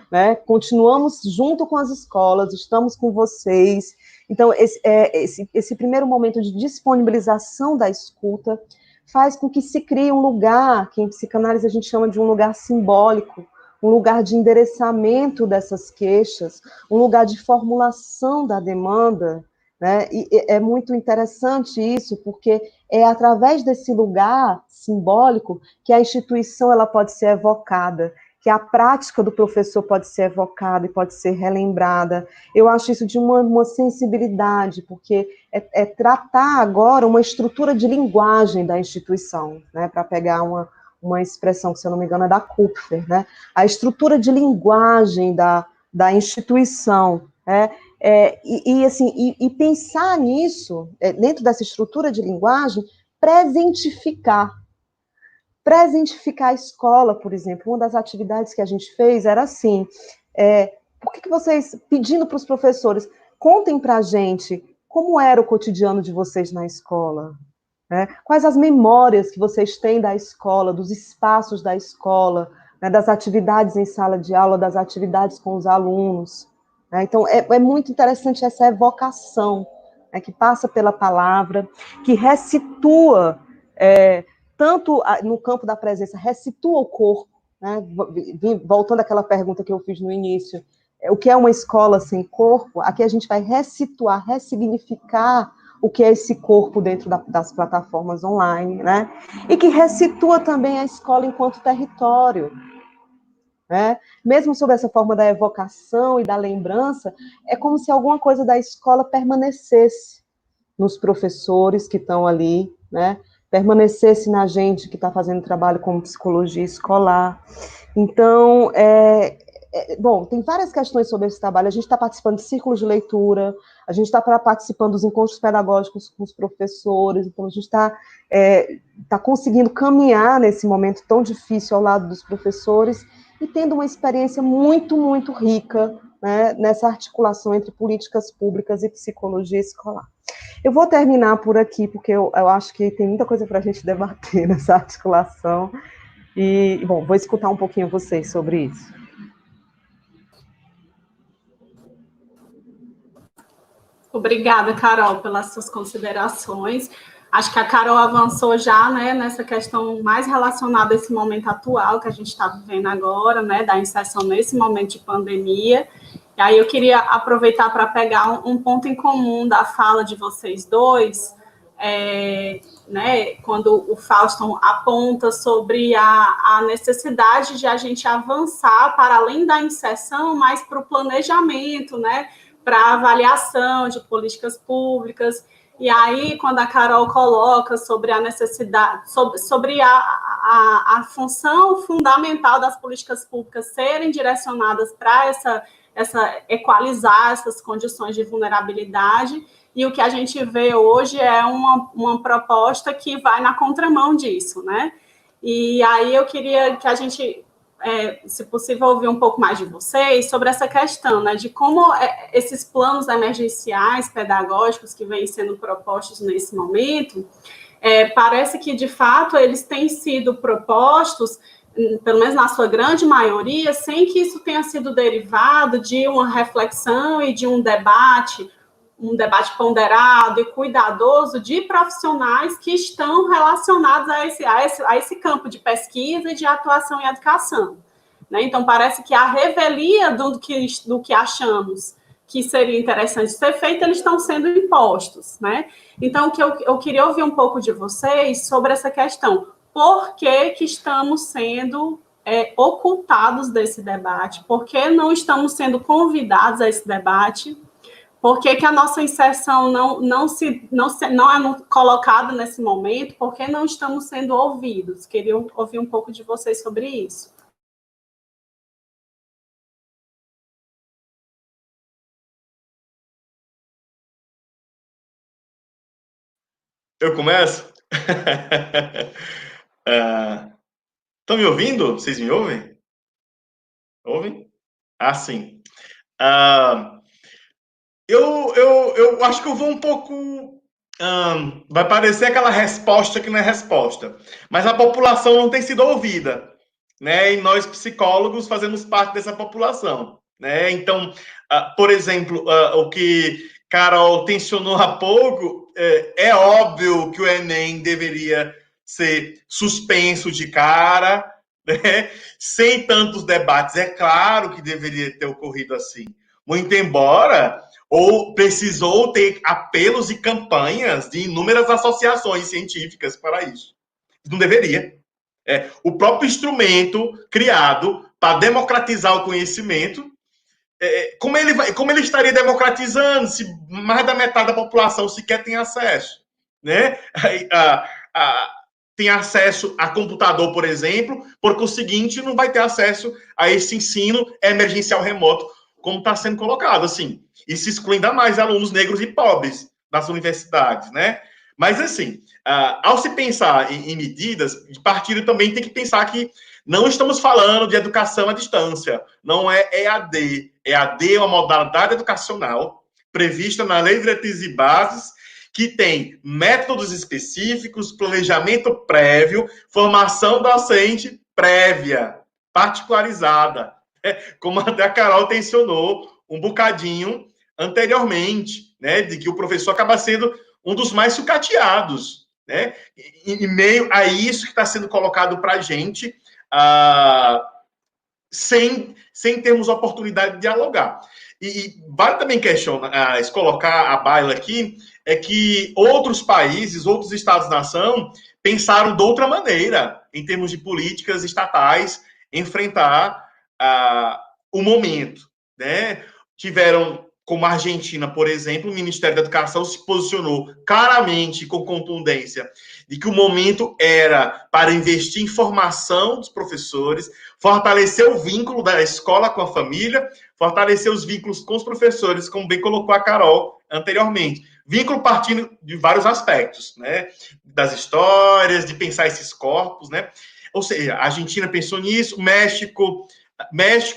Né? Continuamos junto com as escolas, estamos com vocês. Então, esse primeiro momento de disponibilização da escuta faz com que se crie um lugar, que em psicanálise a gente chama de um lugar simbólico, um lugar de endereçamento dessas queixas, um lugar de formulação da demanda, né? E é muito interessante isso, porque é através desse lugar simbólico que a instituição ela pode ser evocada, que a prática do professor pode ser evocada e pode ser relembrada. Eu acho isso de uma sensibilidade, porque é tratar agora uma estrutura de linguagem da instituição, né? Para pegar uma expressão que, se eu não me engano, é da Kupfer, né? A estrutura de linguagem da instituição, né? E pensar nisso, dentro dessa estrutura de linguagem, presentificar a escola, por exemplo. Uma das atividades que a gente fez era assim, por que vocês, pedindo para os professores, contem para a gente como era o cotidiano de vocês na escola, né? Quais as memórias que vocês têm da escola, dos espaços da escola, né? Das atividades em sala de aula, das atividades com os alunos. Né? Então, é muito interessante essa evocação, né? Que passa pela palavra, que ressitua, tanto no campo da presença, ressitua o corpo. Né? Voltando àquela pergunta que eu fiz no início, o que é uma escola sem corpo? Aqui a gente vai ressituar, ressignificar o que é esse corpo dentro das plataformas online, né? E que ressitua também a escola enquanto território, né? Mesmo sob essa forma da evocação e da lembrança, é como se alguma coisa da escola permanecesse nos professores que estão ali, né? Permanecesse na gente que está fazendo trabalho com psicologia escolar. Então, bom, tem várias questões sobre esse trabalho. A gente está participando de círculos de leitura, a gente está participando dos encontros pedagógicos com os professores, então a gente tá conseguindo caminhar nesse momento tão difícil ao lado dos professores e tendo uma experiência muito, muito rica, né, nessa articulação entre políticas públicas e psicologia escolar. Eu vou terminar por aqui, porque eu acho que tem muita coisa para a gente debater nessa articulação. E, bom, vou escutar um pouquinho vocês sobre isso. Obrigada, Carol, pelas suas considerações. Acho que a Carol avançou já, né, nessa questão mais relacionada a esse momento atual que a gente está vivendo agora, né, da inserção nesse momento de pandemia. E aí eu queria aproveitar para pegar um ponto em comum da fala de vocês dois, né, quando o Fausto aponta sobre a necessidade de a gente avançar para além da inserção, mas para o planejamento, né, para a avaliação de políticas públicas. E aí, quando a Carol coloca sobre a necessidade, sobre a função fundamental das políticas públicas serem direcionadas para equalizar essas condições de vulnerabilidade, e o que a gente vê hoje é uma proposta que vai na contramão disso, né? E aí eu queria que a gente, se possível, ouvir um pouco mais de vocês sobre essa questão, né, de como esses planos emergenciais pedagógicos que vêm sendo propostos nesse momento, parece que, de fato, eles têm sido propostos, pelo menos na sua grande maioria, sem que isso tenha sido derivado de uma reflexão e de um debate ponderado e cuidadoso de profissionais que estão relacionados a esse campo de pesquisa e de atuação em educação, né? Então, parece que a revelia do que achamos que seria interessante ser feito, eles estão sendo impostos, né? Então, o que eu queria ouvir um pouco de vocês sobre essa questão. Por que estamos sendo ocultados desse debate? Por que não estamos sendo convidados a esse debate? Por que a nossa inserção não é colocada nesse momento? Por que não estamos sendo ouvidos? Queria ouvir um pouco de vocês sobre isso. Eu começo? Estão me ouvindo? Vocês me ouvem? Ouvem? Ah, sim. Eu acho que eu vou um pouco... vai parecer aquela resposta que não é resposta. Mas a população não tem sido ouvida, né? E nós, psicólogos, fazemos parte dessa população, né? Então, por exemplo, o que Carol tensionou há pouco, é óbvio que o Enem deveria ser suspenso de cara, né? Sem tantos debates. É claro que deveria ter ocorrido assim. Muito embora, ou precisou ter apelos e campanhas de inúmeras associações científicas para isso. Não deveria. O próprio instrumento criado para democratizar o conhecimento, como ele estaria democratizando se mais da metade da população sequer tem acesso, né? Tem acesso a computador, por exemplo, porque o seguinte não vai ter acesso a esse ensino emergencial remoto, como está sendo colocado, assim. E se exclui ainda mais alunos negros e pobres das universidades, né? Mas, assim, ao se pensar em medidas, de partido também tem que pensar que não estamos falando de educação à distância, não é EAD. EAD é uma modalidade educacional prevista na Lei de Diretrizes e Bases, que tem métodos específicos, planejamento prévio, formação docente prévia, particularizada, como até a Carol tensionou um bocadinho anteriormente, né, de que o professor acaba sendo um dos mais sucateados, né, em meio a isso que está sendo colocado para a gente, sem termos oportunidade de dialogar. E vale também questionar, colocar a baila aqui, é que outros países, outros estados-nação, pensaram de outra maneira, em termos de políticas estatais, enfrentar o momento, né? Tiveram como a Argentina, por exemplo, o Ministério da Educação se posicionou claramente, com contundência, de que o momento era para investir em formação dos professores, fortalecer o vínculo da escola com a família, fortalecer os vínculos com os professores, como bem colocou a Carol anteriormente. Vínculo partindo de vários aspectos, né? Das histórias, de pensar esses corpos, né? Ou seja, a Argentina pensou nisso, México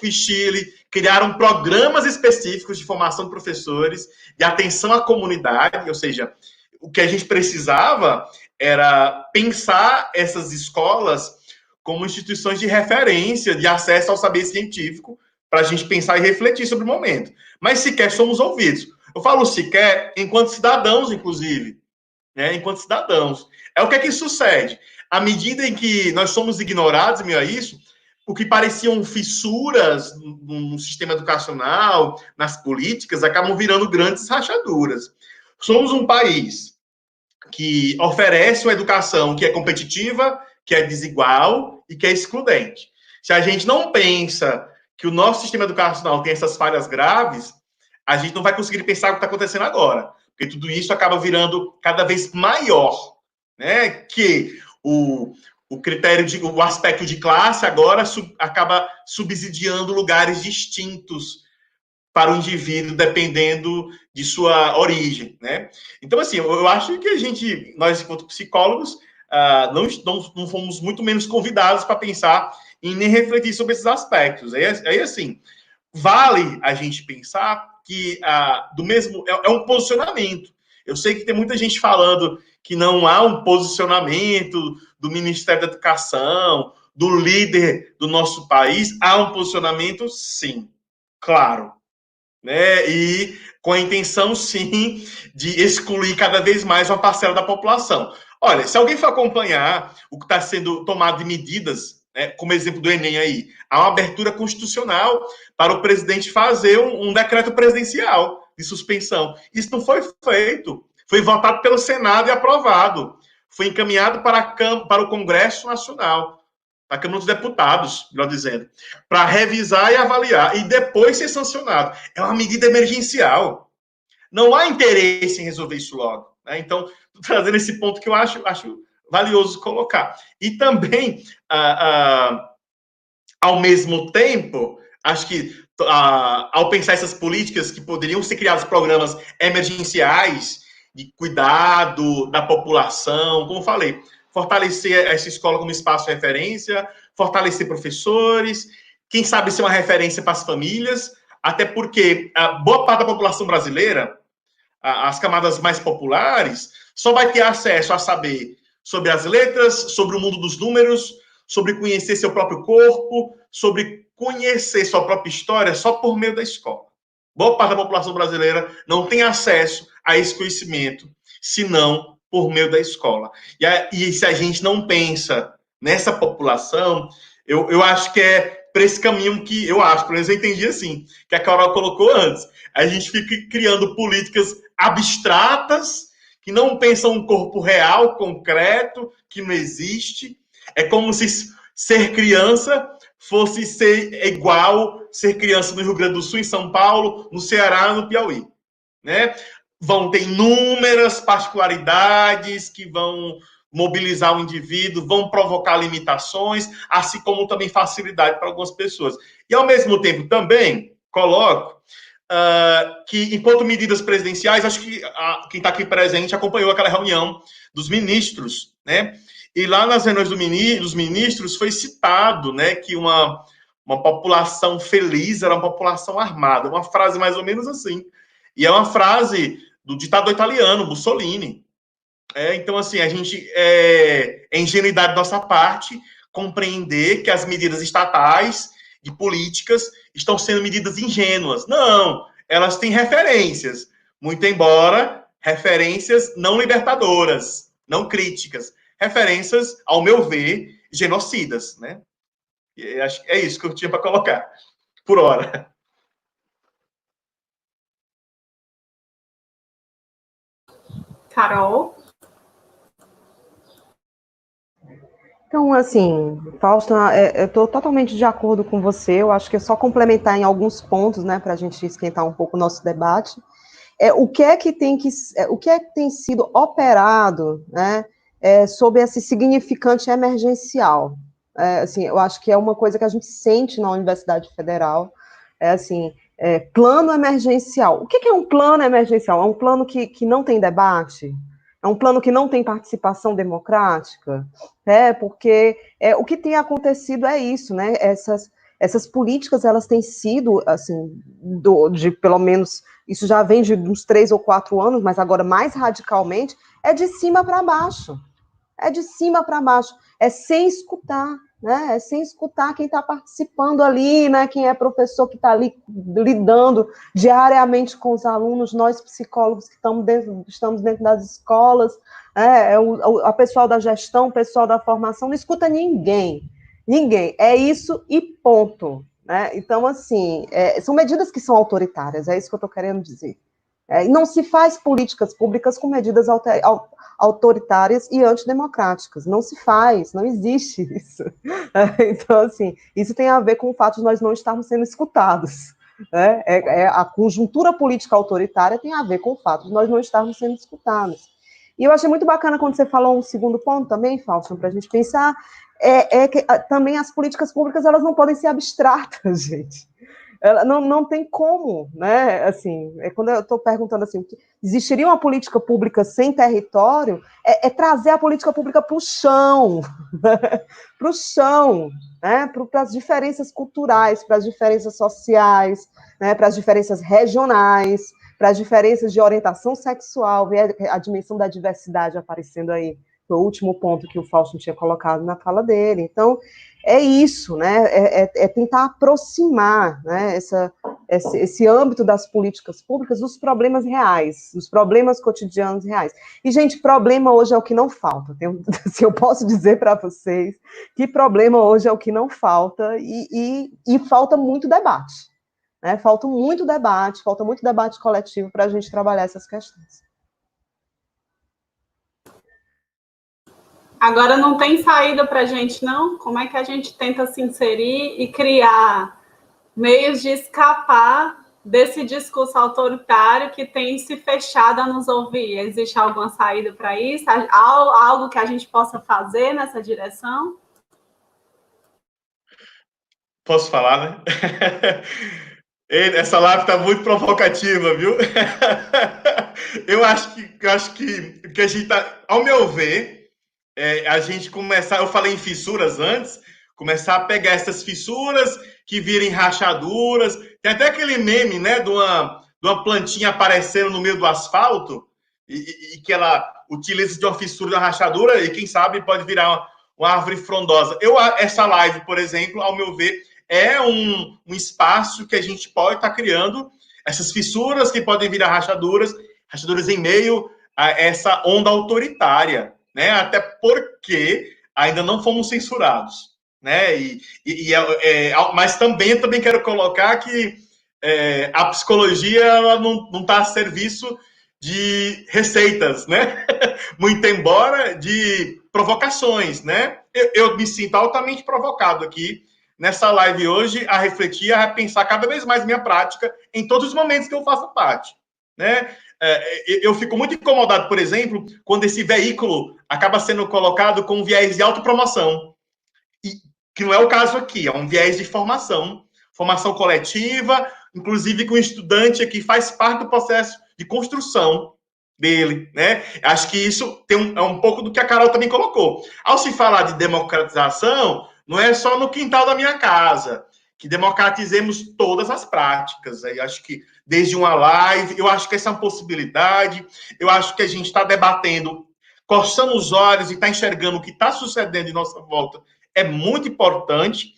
e Chile criaram programas específicos de formação de professores, de atenção à comunidade, ou seja, o que a gente precisava era pensar essas escolas como instituições de referência, de acesso ao saber científico, para a gente pensar e refletir sobre o momento. Mas sequer somos ouvidos. Eu falo sequer enquanto cidadãos, inclusive, né? Enquanto cidadãos. É o que é que sucede? À medida em que nós somos ignorados em meio a isso, o que pareciam fissuras no sistema educacional, nas políticas, acabam virando grandes rachaduras. Somos um país que oferece uma educação que é competitiva, que é desigual e que é excludente. Se a gente não pensa que o nosso sistema educacional tem essas falhas graves, a gente não vai conseguir pensar o que está acontecendo agora, porque tudo isso acaba virando cada vez maior, né? Que o critério o aspecto de classe agora acaba subsidiando lugares distintos para o indivíduo, dependendo de sua origem, né? Então, assim, eu acho que nós, enquanto psicólogos, não fomos muito menos convidados para pensar e nem refletir sobre esses aspectos. Aí assim, vale a gente pensar que do mesmo é um posicionamento. Eu sei que tem muita gente falando que não há um posicionamento do Ministério da Educação, do líder do nosso país. Há um posicionamento, sim, claro, né? E com a intenção, sim, de excluir cada vez mais uma parcela da população. Olha, se alguém for acompanhar o que está sendo tomado de medidas, né, como exemplo do Enem aí, há uma abertura constitucional para o presidente fazer um decreto presidencial de suspensão. Isso não foi feito. Foi votado pelo Senado e aprovado. Foi encaminhado para o Congresso Nacional, para a Câmara dos Deputados, melhor dizendo, para revisar e avaliar, e depois ser sancionado. É uma medida emergencial. Não há interesse em resolver isso logo, né? Então, trazendo esse ponto que eu acho valioso colocar. E também, ao mesmo tempo, acho que ao pensar essas políticas que poderiam ser criados programas emergenciais de cuidado da população, como falei, fortalecer essa escola como espaço de referência, fortalecer professores, quem sabe ser uma referência para as famílias, até porque a boa parte da população brasileira, as camadas mais populares, só vai ter acesso a saber sobre as letras, sobre o mundo dos números, sobre conhecer seu próprio corpo, sobre conhecer sua própria história só por meio da escola. Boa parte da população brasileira não tem acesso a esse conhecimento, senão por meio da escola. E se a gente não pensa nessa população, eu acho que é para esse caminho que eu acho, pelo menos eu entendi assim, que a Carol colocou antes. A gente fica criando políticas abstratas, que não pensam um corpo real, concreto, que não existe. É como se ser criança fosse ser igual ser criança no Rio Grande do Sul, em São Paulo, no Ceará, no Piauí, né? Vão ter inúmeras particularidades que vão mobilizar o indivíduo, vão provocar limitações, assim como também facilidade para algumas pessoas. E, ao mesmo tempo, também coloco que, enquanto medidas presidenciais, acho que quem está aqui presente acompanhou aquela reunião dos ministros, né? E lá nas reuniões dos ministros foi citado, né, que uma população feliz era uma população armada. Uma frase mais ou menos assim. E é uma frase do ditador italiano, Mussolini. Então, assim, a gente é ingenuidade da nossa parte compreender que as medidas estatais de políticas estão sendo medidas ingênuas. Não, elas têm referências, muito embora referências não libertadoras, não críticas, referências, ao meu ver, genocidas, né? E acho que é isso que eu tinha para colocar, por hora. Carol? Então, assim, Fausto, eu estou totalmente de acordo com você. Eu acho que é só complementar em alguns pontos, né, para a gente esquentar um pouco o nosso debate. O que é que tem sido operado, né, sob esse significante emergencial? Assim, eu acho que é uma coisa que a gente sente na Universidade Federal. Assim, plano emergencial. O que é um plano emergencial? É um plano que não tem debate? É um plano que não tem participação democrática? Porque o que tem acontecido é isso, né? Essas políticas, elas têm sido, assim, de pelo menos, isso já vem de uns 3 ou 4 anos, mas agora mais radicalmente, é de cima para baixo. É de cima para baixo. É sem escutar, né? É sem escutar quem está participando ali, né? Quem é professor que está ali lidando diariamente com os alunos, nós psicólogos que estamos dentro das escolas, a pessoal da gestão, o pessoal da formação, não escuta ninguém. Ninguém. É isso e ponto. Né? Então, assim, são medidas que são autoritárias, é isso que eu estou querendo dizer. E não se faz políticas públicas com medidas autoritárias e antidemocráticas. Não se faz, não existe isso. Então, assim, isso tem a ver com o fato de nós não estarmos sendo escutados. A conjuntura política autoritária tem a ver com o fato de nós não estarmos sendo escutados. E eu achei muito bacana quando você falou um segundo ponto também, Fausto, para a gente pensar, que também as políticas públicas, elas não podem ser abstratas, gente. Ela não tem como, né? Assim, quando eu estou perguntando assim, existiria uma política pública sem território? Trazer a política pública para o chão, para o chão, né? Para as diferenças culturais, para as diferenças sociais, né? Para as diferenças regionais, para as diferenças de orientação sexual, ver a dimensão da diversidade aparecendo aí. Foi o último ponto que o Fausto tinha colocado na fala dele. Então, é isso, né? Tentar aproximar, né, esse âmbito das políticas públicas dos problemas reais, dos problemas cotidianos reais. E, gente, problema hoje é o que não falta. Se eu posso dizer para vocês que problema hoje é o que não falta e falta muito debate. Né? Falta muito debate coletivo para a gente trabalhar essas questões. Agora não tem saída para a gente, não? Como é que a gente tenta se inserir e criar meios de escapar desse discurso autoritário que tem se fechado a nos ouvir? Existe alguma saída para isso? Algo que a gente possa fazer nessa direção? Posso falar, né? Essa live está muito provocativa, viu? Eu acho que a gente tá, ao meu ver, a gente começar, eu falei em fissuras antes, começar a pegar essas fissuras que virem rachaduras. Tem até aquele meme, né, de uma plantinha aparecendo no meio do asfalto e que ela utiliza de uma fissura, de uma rachadura e quem sabe pode virar uma árvore frondosa. Essa live, por exemplo, ao meu ver, é um espaço que a gente pode estar criando essas fissuras que podem virar rachaduras em meio a essa onda autoritária, né? Até porque ainda não fomos censurados, né? Mas também quero colocar que a psicologia ela não está a serviço de receitas, né? Muito embora de provocações, né? Eu me sinto altamente provocado aqui nessa live hoje a refletir, a repensar cada vez mais minha prática em todos os momentos que eu faço parte, né? Eu fico muito incomodado, por exemplo, quando esse veículo acaba sendo colocado com um viés de autopromoção, que não é o caso aqui, é um viés de formação coletiva, inclusive com o estudante que faz parte do processo de construção dele, né? Acho que isso é um pouco do que a Carol também colocou. Ao se falar de democratização, não é só no quintal da minha casa, que democratizemos todas as práticas. Aí acho que desde uma live, eu acho que essa é uma possibilidade, eu acho que a gente está debatendo, coçando os olhos e está enxergando o que está sucedendo em nossa volta, é muito importante.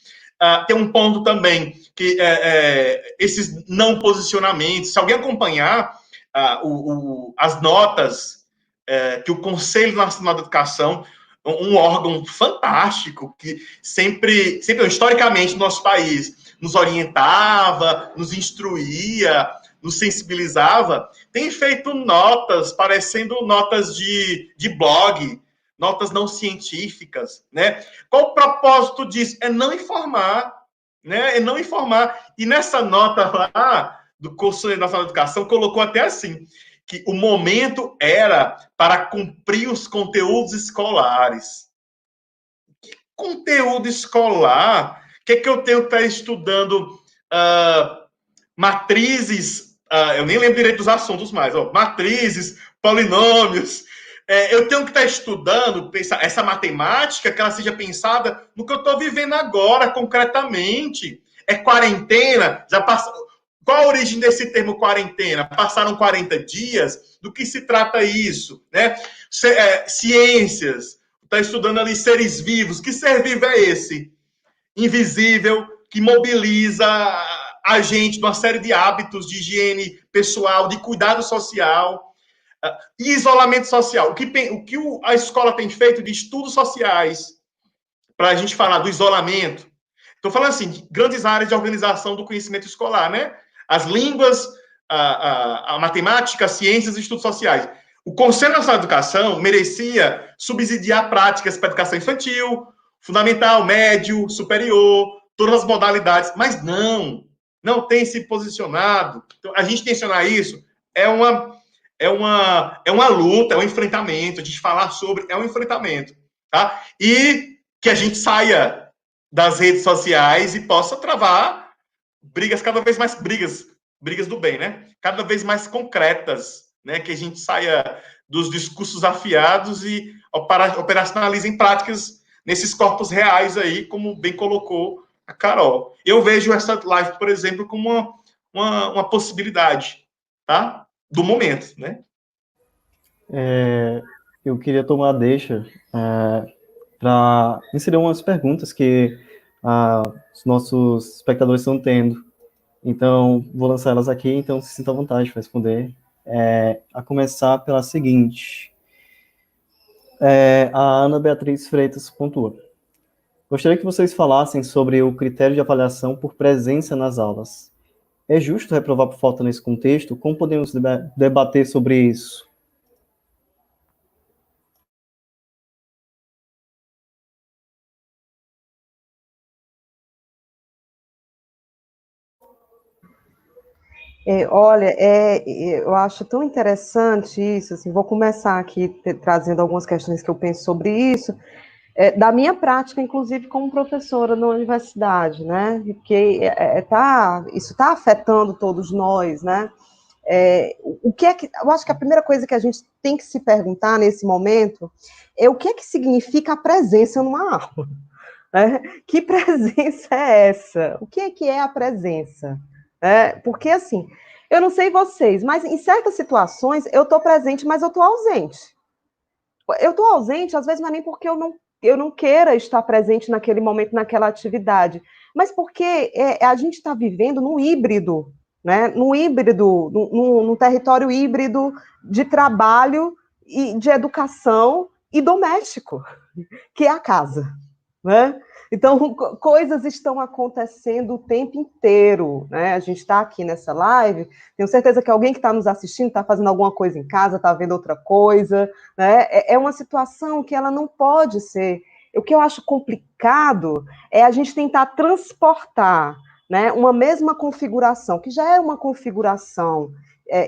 Tem um ponto também, que esses não posicionamentos, se alguém acompanhar as notas que o Conselho Nacional de Educação, um órgão fantástico, que sempre historicamente, no nosso país, nos orientava, nos instruía, nos sensibilizava, tem feito notas, parecendo notas de blog, notas não científicas, né? Qual o propósito disso? É não informar, né? É não informar. E nessa nota lá do Conselho Nacional de Educação colocou até assim, que o momento era para cumprir os conteúdos escolares. Que conteúdo escolar? O que é que eu tenho que estar estudando? Matrizes, eu nem lembro direito dos assuntos mais, matrizes, polinômios. Eu tenho que estar estudando essa matemática, que ela seja pensada no que eu estou vivendo agora, concretamente. É quarentena, já passou. Qual a origem desse termo quarentena? Passaram 40 dias? Do que se trata isso? Né? Ciências, está estudando ali seres vivos. Que ser vivo é esse? Invisível, que mobiliza a gente numa série de hábitos de higiene pessoal, de cuidado social e isolamento social. O que a escola tem feito de estudos sociais para a gente falar do isolamento? Estou falando assim, de grandes áreas de organização do conhecimento escolar, né? As línguas, a matemática, as ciências e estudos sociais. O Conselho Nacional de Educação merecia subsidiar práticas para educação infantil, fundamental, médio, superior, todas as modalidades, mas não tem se posicionado. Então, a gente tensionar isso é uma luta, é um enfrentamento. A gente falar sobre é um enfrentamento, tá? E que a gente saia das redes sociais e possa travar brigas cada vez mais brigas do bem, né? Cada vez mais concretas, né? Que a gente saia dos discursos afiados e operacionalize em práticas nesses corpos reais aí, como bem colocou a Carol. Eu vejo essa live, por exemplo, como uma possibilidade, tá? Do momento, né? Eu queria tomar a deixa para inserir umas perguntas que os nossos espectadores estão tendo. Então, vou lançar elas aqui, então se sinta à vontade para responder. A começar pela seguinte. A Ana Beatriz Freitas pontua. Gostaria que vocês falassem sobre o critério de avaliação por presença nas aulas. É justo reprovar por falta nesse contexto? Como podemos debater sobre isso? Olha, eu acho tão interessante isso, assim, vou começar aqui trazendo algumas questões que eu penso sobre isso, da minha prática, inclusive, como professora na universidade, né, porque isso está afetando todos nós, né, o que é que, eu acho que a primeira coisa que a gente tem que se perguntar nesse momento é o que é que significa a presença numa aula, né? Que presença é essa? O que é a presença? Porque, assim, eu não sei vocês, mas em certas situações eu estou presente, mas eu estou ausente. Eu estou ausente, às vezes, não é nem porque eu não queira estar presente naquele momento, naquela atividade, mas porque a gente está vivendo num híbrido, né? Num território híbrido de trabalho e de educação e doméstico, que é a casa, né? Então, coisas estão acontecendo o tempo inteiro, né? A gente está aqui nessa live, tenho certeza que alguém que está nos assistindo está fazendo alguma coisa em casa, está vendo outra coisa, né? É uma situação que ela não pode ser. O que eu acho complicado é a gente tentar transportar, né, uma mesma configuração, que já é uma configuração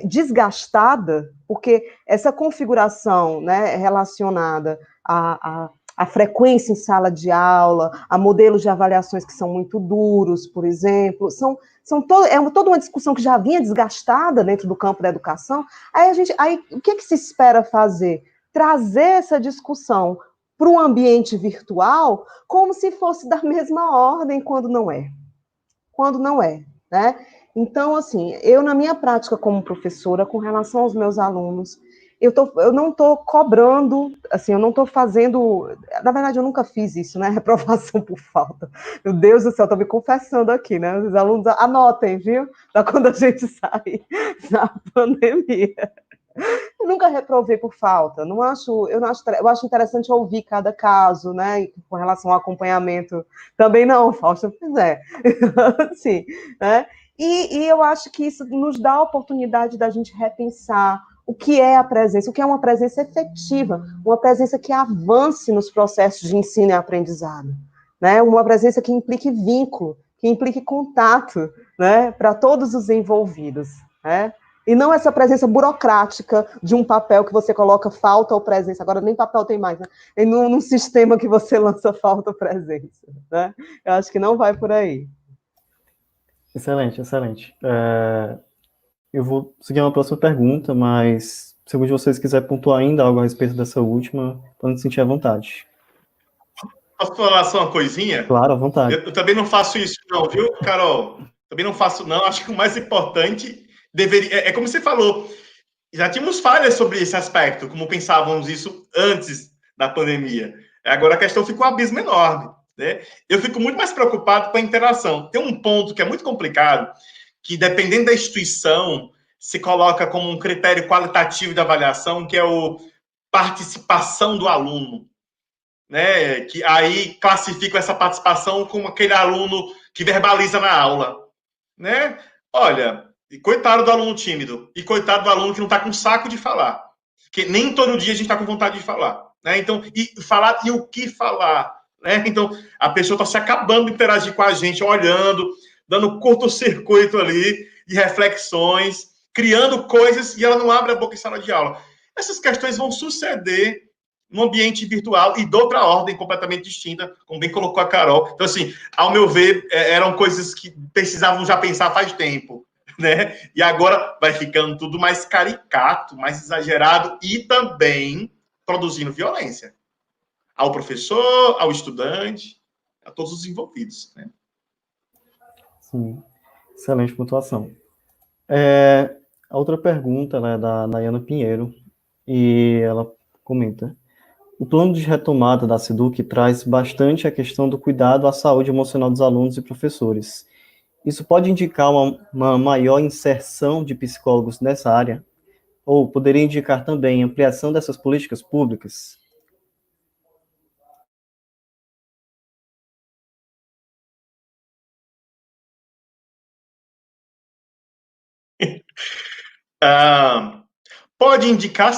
desgastada, porque essa configuração, né, relacionada a frequência em sala de aula, a modelos de avaliações que são muito duros, por exemplo, toda uma discussão que já vinha desgastada dentro do campo da educação. Aí o que se espera fazer? Trazer essa discussão para um ambiente virtual como se fosse da mesma ordem, quando não é. Quando não é, né? Então, assim, eu na minha prática como professora, com relação aos meus alunos, eu não estou cobrando, assim, eu não estou fazendo, na verdade eu nunca fiz isso, né, reprovação por falta, meu Deus do céu, estou me confessando aqui, né, os alunos anotem, viu, para quando a gente sair da pandemia. Eu nunca reprovei por falta, eu acho interessante ouvir cada caso, né, com relação ao acompanhamento, também não, Fausta, pois é, assim, né, e eu acho que isso nos dá a oportunidade da gente repensar o que é a presença, o que é uma presença efetiva, uma presença que avance nos processos de ensino e aprendizado, né? Uma presença que implique vínculo, que implique contato, né, para todos os envolvidos, né? E não essa presença burocrática de um papel que você coloca falta ou presença. Agora nem papel tem mais, né? E num sistema que você lança falta ou presença, né? Eu acho que não vai por aí. Excelente, excelente. Eu vou seguir uma próxima pergunta, mas se algum de vocês quiser pontuar ainda algo a respeito dessa última, podem se sentir à vontade. Posso falar só uma coisinha? Claro, à vontade. Eu também não faço isso, não, viu, Carol? Também não faço, não. Acho que o mais importante deveria. É como você falou, já tínhamos falhas sobre esse aspecto, como pensávamos isso antes da pandemia. Agora a questão fica um abismo enorme, né? Eu fico muito mais preocupado com a interação. Tem um ponto que é muito complicado, que dependendo da instituição, se coloca como um critério qualitativo de avaliação, que é o participação do aluno, né? Que aí classificam essa participação como aquele aluno que verbaliza na aula, né? Olha, e coitado do aluno tímido, e coitado do aluno que não está com saco de falar, porque nem todo dia a gente está com vontade de falar, né? Então, e falar e o que falar, né? Então, a pessoa está se acabando de interagir com a gente, olhando, dando curto-circuito ali de reflexões, criando coisas e ela não abre a boca em sala de aula. Essas questões vão suceder no ambiente virtual e de outra ordem completamente distinta, como bem colocou a Carol. Então, assim, ao meu ver, eram coisas que precisavam já pensar faz tempo, né? E agora vai ficando tudo mais caricato, mais exagerado e também produzindo violência ao professor, ao estudante, a todos os envolvidos, né? Sim, excelente pontuação. A outra pergunta é da Nayana Pinheiro, e ela comenta: o plano de retomada da SEDUC traz bastante a questão do cuidado à saúde emocional dos alunos e professores. Isso pode indicar uma maior inserção de psicólogos nessa área? Ou poderia indicar também ampliação dessas políticas públicas? Pode indicar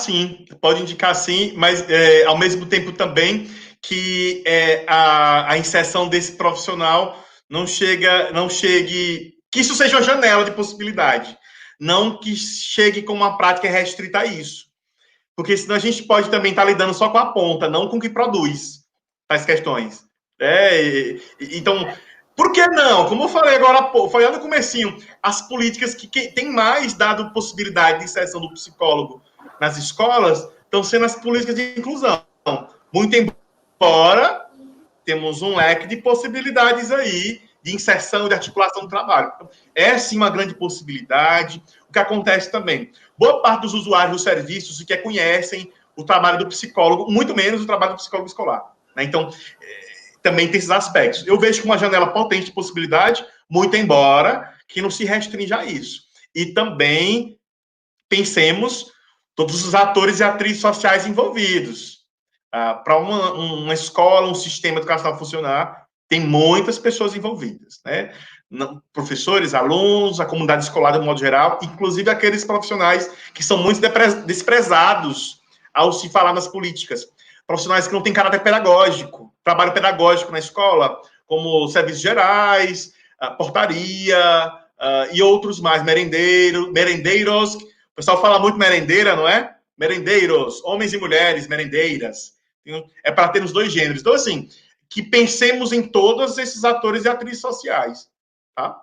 sim, mas ao mesmo tempo também que a inserção desse profissional não chegue, que isso seja uma janela de possibilidade, não que chegue com uma prática restrita a isso, porque senão a gente pode também estar lidando só com a ponta, não com o que produz tais questões. Então, por que não? Como eu falei agora, falei lá no comecinho, as políticas que têm mais dado possibilidade de inserção do psicólogo nas escolas estão sendo as políticas de inclusão. Muito embora temos um leque de possibilidades aí de inserção, de articulação do trabalho. Então, é sim uma grande possibilidade. O que acontece também, boa parte dos usuários dos serviços sequer conhecem o trabalho do psicólogo, muito menos o trabalho do psicólogo escolar, né? Então, também tem esses aspectos. Eu vejo como uma janela potente de possibilidade, muito embora que não se restrinja a isso. E também pensemos todos os atores e atrizes sociais envolvidos. Para uma escola, um sistema educacional funcionar, tem muitas pessoas envolvidas, né? Professores, alunos, a comunidade escolar de um modo geral, inclusive aqueles profissionais que são muito desprezados ao se falar nas políticas. Profissionais que não têm caráter pedagógico, trabalho pedagógico na escola, como serviços gerais, portaria e outros mais, merendeiros. O pessoal fala muito merendeira, não é? Merendeiros, homens e mulheres, merendeiras. É para ter os dois gêneros. Então, assim, que pensemos em todos esses atores e atrizes sociais, tá?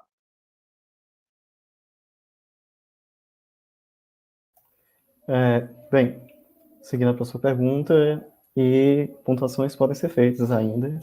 Bem, seguindo a próxima pergunta, e pontuações podem ser feitas ainda.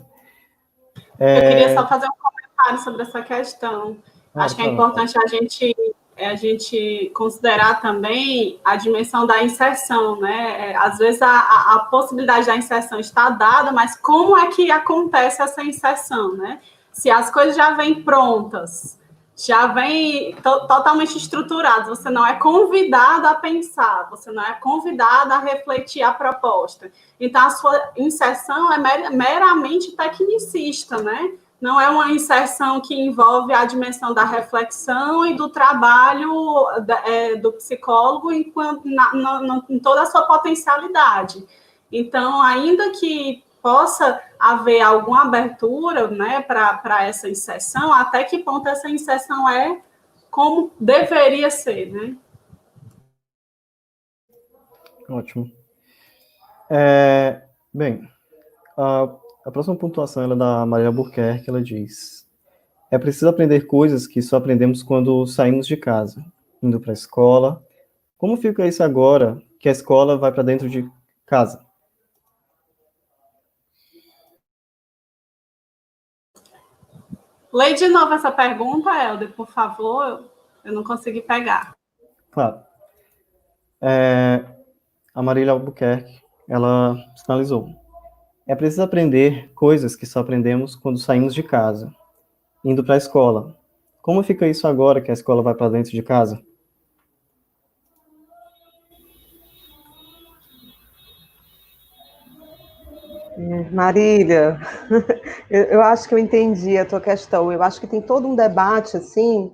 Eu queria só fazer um comentário sobre essa questão. Acho que é importante a gente considerar também a dimensão da inserção, né? Às vezes a possibilidade da inserção está dada, mas como é que acontece essa inserção, né? Se as coisas já vêm prontas, já vêm totalmente estruturadas, você não é convidado a pensar, você não é convidado a refletir a proposta. Então, a sua inserção é meramente tecnicista, né? não é uma inserção que envolve a dimensão da reflexão e do trabalho do psicólogo em toda a sua potencialidade. Então, ainda que possa haver alguma abertura, né, para essa inserção, até que ponto essa inserção é como deveria ser, né? Ótimo. Bem, a próxima pontuação ela é da Maria Albuquerque, ela diz: é preciso aprender coisas que só aprendemos quando saímos de casa, indo para a escola. Como fica isso agora que a escola vai para dentro de casa? Lê de novo essa pergunta, Helder, por favor. Eu não consegui pegar. Claro. A Marília Albuquerque, ela sinalizou: é preciso aprender coisas que só aprendemos quando saímos de casa, indo para a escola. Como fica isso agora que a escola vai para dentro de casa? Marília, eu acho que eu entendi a tua questão. Eu acho que tem todo um debate, assim,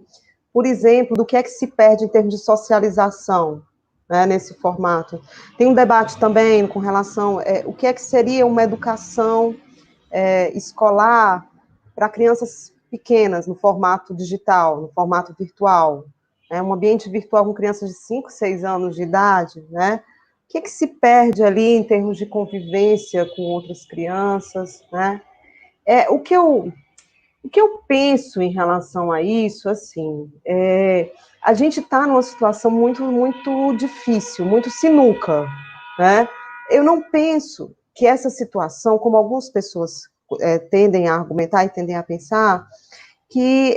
por exemplo, do que é que se perde em termos de socialização, né, nesse formato. Tem um debate também com relação o que é que seria uma educação escolar para crianças pequenas, no formato digital, no formato virtual. Um ambiente virtual com crianças de 5, 6 anos de idade, né? O que é que se perde ali em termos de convivência com outras crianças, né? O que eu penso em relação a isso, assim, a gente está numa situação muito, muito difícil, muito sinuca, né? Eu não penso que essa situação, como algumas pessoas tendem a argumentar e tendem a pensar, que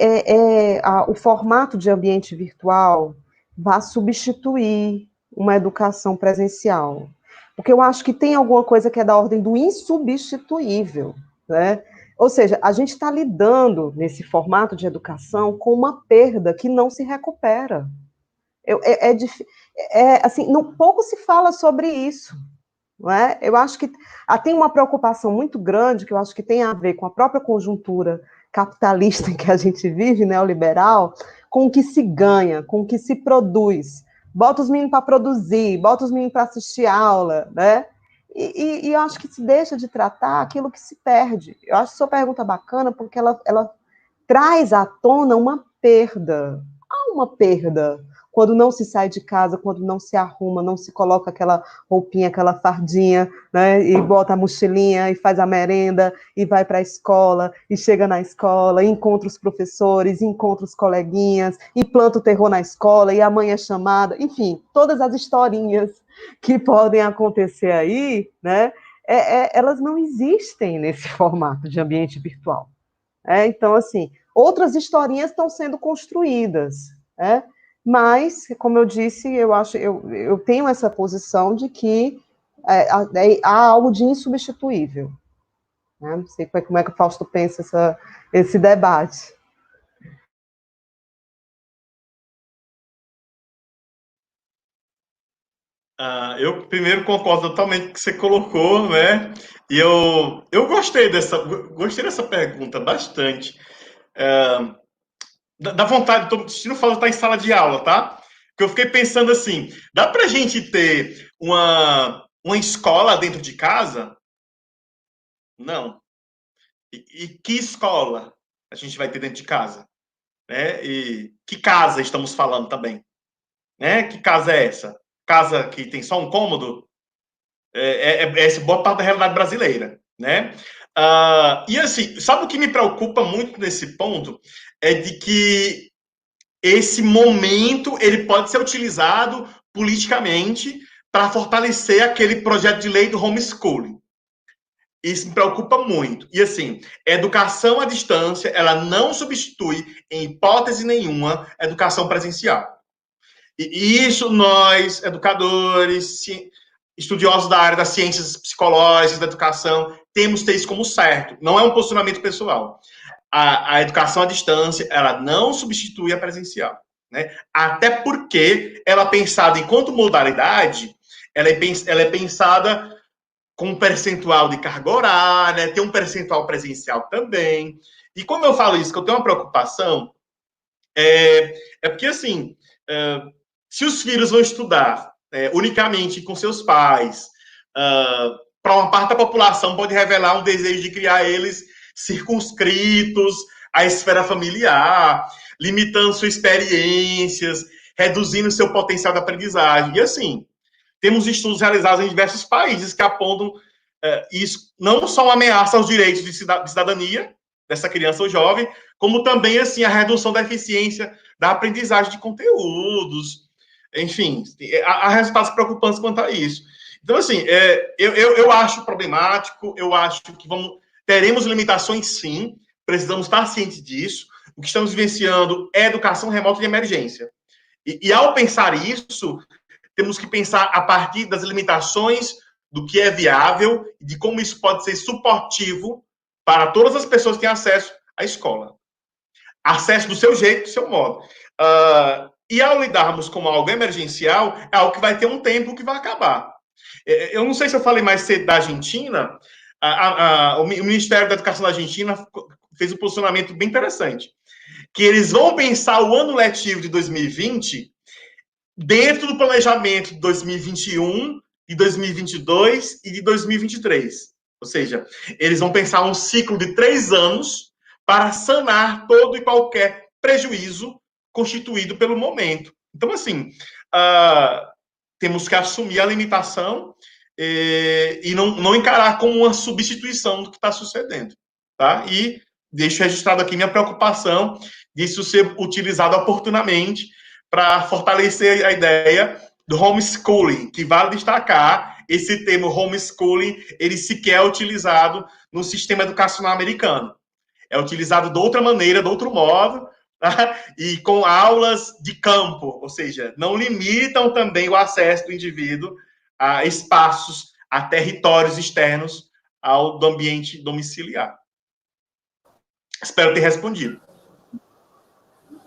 o formato de ambiente virtual vai substituir uma educação presencial. Porque eu acho que tem alguma coisa que é da ordem do insubstituível, né? Ou seja, a gente está lidando nesse formato de educação com uma perda que não se recupera. Assim, pouco se fala sobre isso. Não é? Eu acho que tem uma preocupação muito grande, que eu acho que tem a ver com a própria conjuntura capitalista em que a gente vive, neoliberal, com o que se ganha, com o que se produz. Bota os meninos para produzir, bota os meninos para assistir aula, né? E eu acho que se deixa de tratar aquilo que se perde. Eu acho sua pergunta bacana, porque ela traz à tona uma perda. Há uma perda quando não se sai de casa, quando não se arruma, não se coloca aquela roupinha, aquela fardinha, né, e bota a mochilinha, e faz a merenda, e vai para a escola, e chega na escola, e encontra os professores, e encontra os coleguinhas, e planta o terror na escola, e a mãe é chamada, enfim, todas as historinhas que podem acontecer aí, né, elas não existem nesse formato de ambiente virtual. Então, assim, outras historinhas estão sendo construídas, né? Mas, como eu disse, eu tenho essa posição de que há algo de insubstituível. Né? Não sei como é que o Fausto pensa esse debate. Eu primeiro concordo totalmente com o que você colocou, né? E eu gostei dessa pergunta bastante. Dá vontade, estou sentindo falta de estar em sala de aula, tá? Porque eu fiquei pensando assim, dá pra gente ter uma escola dentro de casa? Não. E que escola a gente vai ter dentro de casa? Né? E que casa estamos falando também? Né? Que casa é essa? Casa que tem só um cômodo? Essa boa parte da realidade brasileira, né? E assim, sabe o que me preocupa muito nesse ponto? É de que esse momento ele pode ser utilizado politicamente para fortalecer aquele projeto de lei do homeschooling. Isso me preocupa muito. E assim, educação à distância, ela não substitui, em hipótese nenhuma, a educação presencial. E isso nós, educadores, estudiosos da área das ciências psicológicas, da educação, temos que ter isso como certo. Não é um posicionamento pessoal. A educação à distância, ela não substitui a presencial. Né? Até porque ela é pensada enquanto modalidade, ela é pensada com um percentual de carga horária, tem um percentual presencial também. E como eu falo isso, que eu tenho uma preocupação, porque, assim, se os filhos vão estudar unicamente com seus pais, para uma parte da população pode revelar um desejo de criar eles circunscritos à esfera familiar, limitando suas experiências, reduzindo seu potencial de aprendizagem. E, assim, temos estudos realizados em diversos países que apontam isso não só uma ameaça aos direitos de cidadania dessa criança ou jovem, como também, assim, a redução da eficiência da aprendizagem de conteúdos. Enfim, há resultados preocupantes quanto a isso. Então, assim, eu acho problemático, eu acho que teremos limitações, sim, precisamos estar cientes disso. O que estamos vivenciando é educação remota de emergência. E ao pensar isso, temos que pensar a partir das limitações do que é viável e de como isso pode ser suportivo para todas as pessoas que têm acesso à escola. Acesso do seu jeito, do seu modo. E ao lidarmos com algo emergencial, é algo que vai ter um tempo que vai acabar. Eu não sei se eu falei mais cedo da Argentina, o Ministério da Educação da Argentina fez um posicionamento bem interessante, que eles vão pensar o ano letivo de 2020 dentro do planejamento de 2021, de 2022 e de 2023. Ou seja, eles vão pensar um ciclo de 3 anos para sanar todo e qualquer prejuízo constituído pelo momento. Então, assim, temos que assumir a limitação e não encarar como uma substituição do que está sucedendo. Tá? E deixo registrado aqui minha preocupação disso ser utilizado oportunamente para fortalecer a ideia do homeschooling, que vale destacar, esse termo homeschooling, ele sequer é utilizado no sistema educacional americano. É utilizado de outra maneira, de outro modo, tá? E com aulas de campo, ou seja, não limitam também o acesso do indivíduo a espaços, a territórios externos do ambiente domiciliar. Espero ter respondido.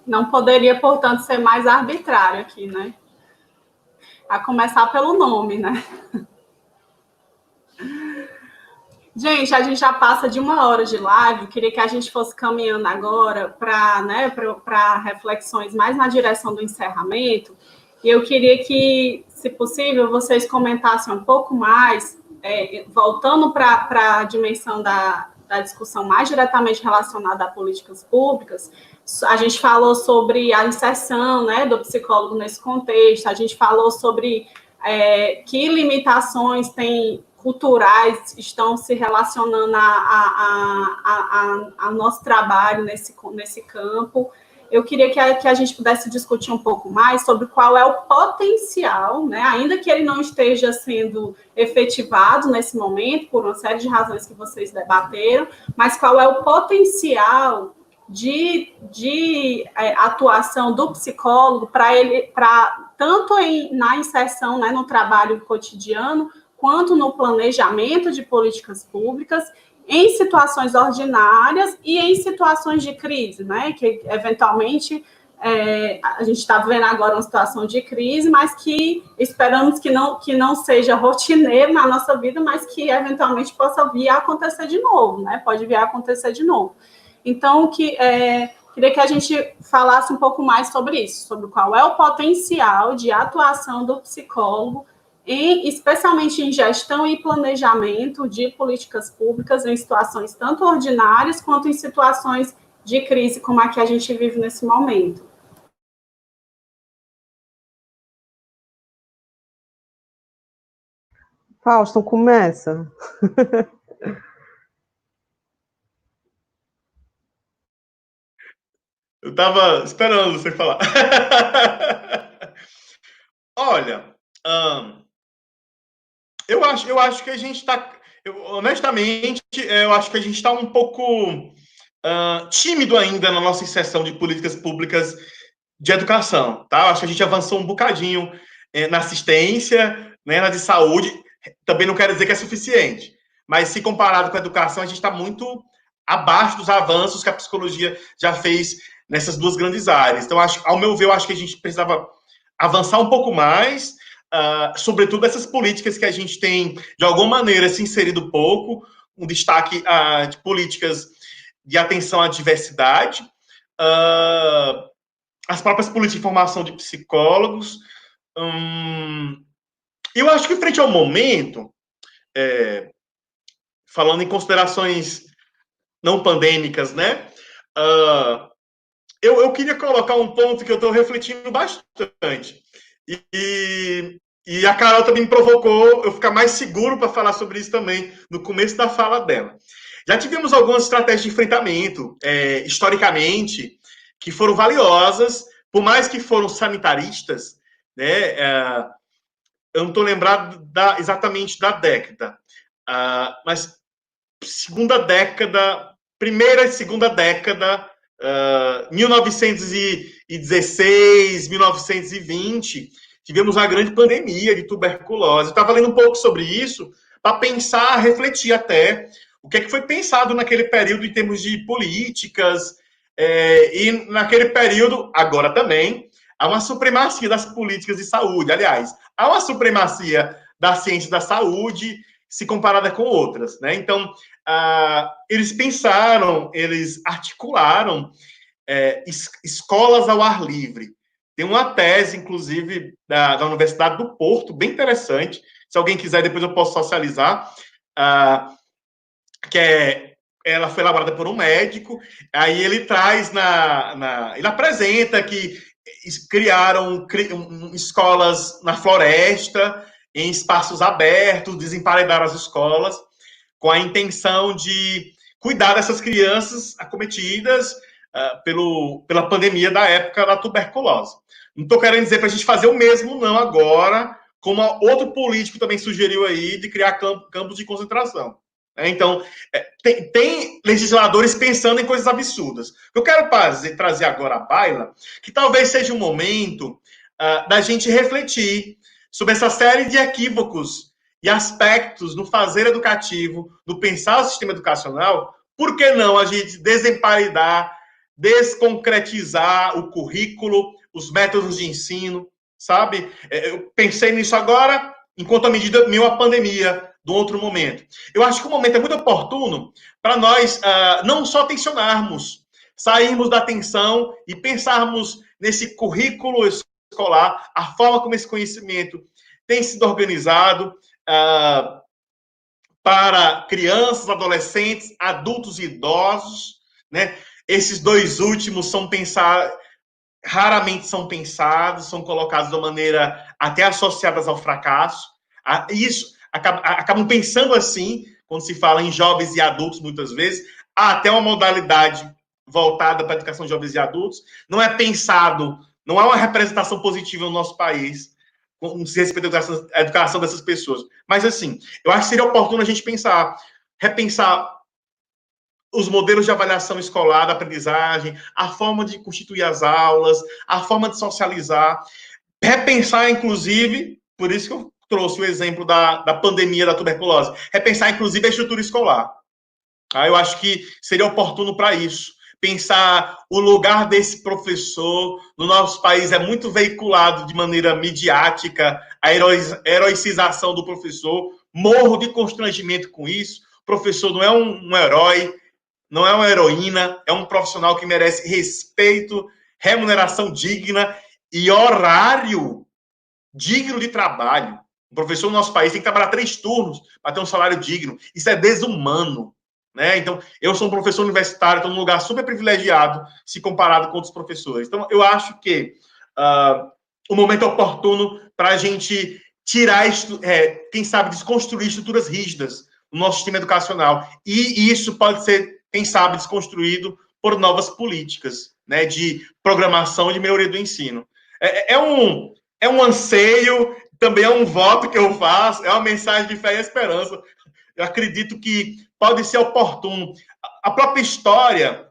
Não poderia, portanto, ser mais arbitrário aqui, né? A começar pelo nome, né? Gente, a gente já passa de 1 hora de live. Queria que a gente fosse caminhando agora para reflexões mais na direção do encerramento. E eu queria que, se possível, vocês comentassem um pouco mais, voltando para a dimensão da discussão mais diretamente relacionada a políticas públicas. A gente falou sobre a inserção, né, do psicólogo nesse contexto, a gente falou sobre que limitações culturais estão se relacionando a nosso trabalho nesse campo. Eu queria que a gente pudesse discutir um pouco mais sobre qual é o potencial, né, ainda que ele não esteja sendo efetivado nesse momento, por uma série de razões que vocês debateram, mas qual é o potencial de atuação do psicólogo para tanto na inserção, né, no trabalho cotidiano, quanto no planejamento de políticas públicas, em situações ordinárias e em situações de crise, né, que eventualmente a gente está vivendo agora uma situação de crise, mas que esperamos que não seja rotineiro na nossa vida, mas que eventualmente possa vir a acontecer de novo, né, pode vir a acontecer de novo. Então, queria que a gente falasse um pouco mais sobre isso, sobre qual é o potencial de atuação do psicólogo, especialmente em gestão e planejamento de políticas públicas em situações tanto ordinárias quanto em situações de crise como a que a gente vive nesse momento. Fausto, começa. Eu estava esperando você falar. Olha, eu acho que a gente está... Honestamente, eu acho que a gente está um pouco tímido ainda na nossa inserção de políticas públicas de educação, tá? Eu acho que a gente avançou um bocadinho na assistência, né, na de saúde. Também não quero dizer que é suficiente, mas se comparado com a educação, a gente está muito abaixo dos avanços que a psicologia já fez nessas duas grandes áreas. Então, ao meu ver, eu acho que a gente precisava avançar um pouco mais, sobretudo essas políticas que a gente tem, de alguma maneira, se inserido pouco, um destaque de políticas de atenção à diversidade, as próprias políticas de formação de psicólogos. Eu acho que, frente ao momento, falando em considerações não pandêmicas, né? Eu queria colocar um ponto que eu estou refletindo bastante. E a Carol também me provocou eu ficar mais seguro para falar sobre isso também no começo da fala dela. Já tivemos algumas estratégias de enfrentamento, historicamente, que foram valiosas, por mais que foram sanitaristas, né? Eu não estou lembrado exatamente da década, mas primeira e segunda década, 1916, 1920, tivemos uma grande pandemia de tuberculose. Eu estava lendo um pouco sobre isso para pensar, refletir até o que é que foi pensado naquele período em termos de políticas, e naquele período, agora também, há uma supremacia das políticas de saúde. Aliás, há uma supremacia da ciência da saúde se comparada com outras, né? Então, eles pensaram, eles articularam escolas ao ar livre. Tem uma tese, inclusive, da Universidade do Porto, bem interessante. Se alguém quiser, depois eu posso socializar, ela foi elaborada por um médico. Aí ele traz ele apresenta que criaram escolas na floresta, em espaços abertos, desemparedaram as escolas, com a intenção de cuidar dessas crianças acometidas pela pandemia da época da tuberculose. Não estou querendo dizer para a gente fazer o mesmo, não, agora, como outro político também sugeriu aí, de criar campos de concentração. Então, tem legisladores pensando em coisas absurdas. Eu quero trazer agora à baila que talvez seja um momento da gente refletir sobre essa série de equívocos e aspectos no fazer educativo, no pensar o sistema educacional. Por que não a gente desemparedar, desconcretizar o currículo, os métodos de ensino, sabe? Eu pensei nisso agora, enquanto a medida meio a pandemia, do outro momento. Eu acho que o momento é muito oportuno para nós não só tensionarmos, sairmos da tensão e pensarmos nesse currículo escolar, a forma como esse conhecimento tem sido organizado para crianças, adolescentes, adultos e idosos, né? Esses dois últimos raramente são pensados, são colocados de uma maneira até associadas ao fracasso. Isso acabam pensando assim, quando se fala em jovens e adultos, muitas vezes, há até uma modalidade voltada para a educação de jovens e adultos, não é pensado, não há uma representação positiva no nosso país, com se respeito à educação dessas pessoas. Mas, assim, eu acho que seria oportuno a gente repensar os modelos de avaliação escolar, da aprendizagem, a forma de constituir as aulas, a forma de socializar, repensar, inclusive, por isso que eu trouxe o exemplo da pandemia da tuberculose, repensar, inclusive, a estrutura escolar. Eu acho que seria oportuno para isso. Pensar o lugar desse professor no nosso país é muito veiculado de maneira midiática, a heroicização do professor. Morro de constrangimento com isso. O professor não é um herói, não é uma heroína, é um profissional que merece respeito, remuneração digna e horário digno de trabalho. O professor no nosso país tem que trabalhar 3 turnos para ter um salário digno. Isso é desumano, né? Então, eu sou um professor universitário, estou num lugar super privilegiado se comparado com outros professores. Então, eu acho que o momento é oportuno para a gente tirar, quem sabe, desconstruir estruturas rígidas no nosso sistema educacional. E isso pode ser, quem sabe, desconstruído por novas políticas, né, de programação e de melhoria do ensino. É um anseio, também é um voto que eu faço, é uma mensagem de fé e esperança. Eu acredito que pode ser oportuno. A própria história,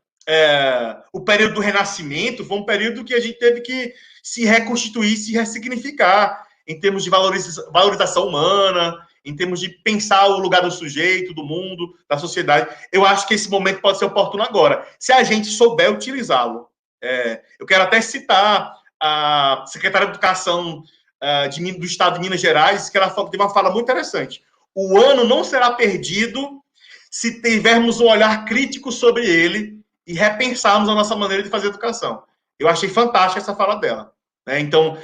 o período do Renascimento, foi um período que a gente teve que se reconstituir, se ressignificar, em termos de valorização humana, em termos de pensar o lugar do sujeito, do mundo, da sociedade. Eu acho que esse momento pode ser oportuno agora, se a gente souber utilizá-lo. Eu quero até citar a secretária de Educação do Estado de Minas Gerais, que ela teve uma fala muito interessante. O ano não será perdido se tivermos um olhar crítico sobre ele e repensarmos a nossa maneira de fazer educação. Eu achei fantástica essa fala dela. Né? Então,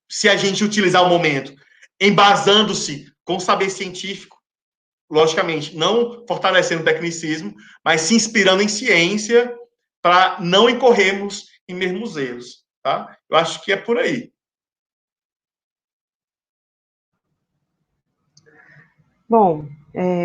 se a gente utilizar o momento embasando-se com saber científico, logicamente, não fortalecendo o tecnicismo, mas se inspirando em ciência para não incorrermos em mesmos erros. Tá? Eu acho que é por aí. Bom,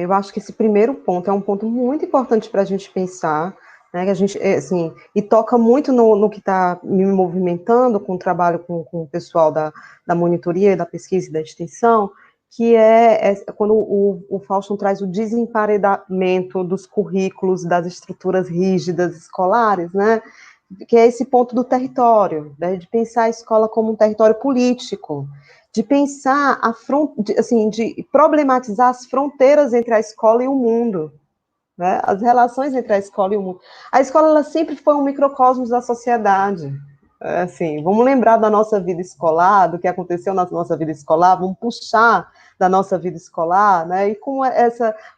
eu acho que esse primeiro ponto é um ponto muito importante para a gente pensar, né, que a gente, assim, e toca muito no que está me movimentando com o trabalho com o pessoal da monitoria, da pesquisa e da extensão, que é quando o Fausto traz o desemparedamento dos currículos, das estruturas rígidas escolares, né, que é esse ponto do território, né, de pensar a escola como um território político, de pensar, de problematizar as fronteiras entre a escola e o mundo, né? As relações entre a escola e o mundo. A escola, ela sempre foi um microcosmos da sociedade. Assim, vamos lembrar da nossa vida escolar, do que aconteceu na nossa vida escolar, vamos puxar da nossa vida escolar, né? E com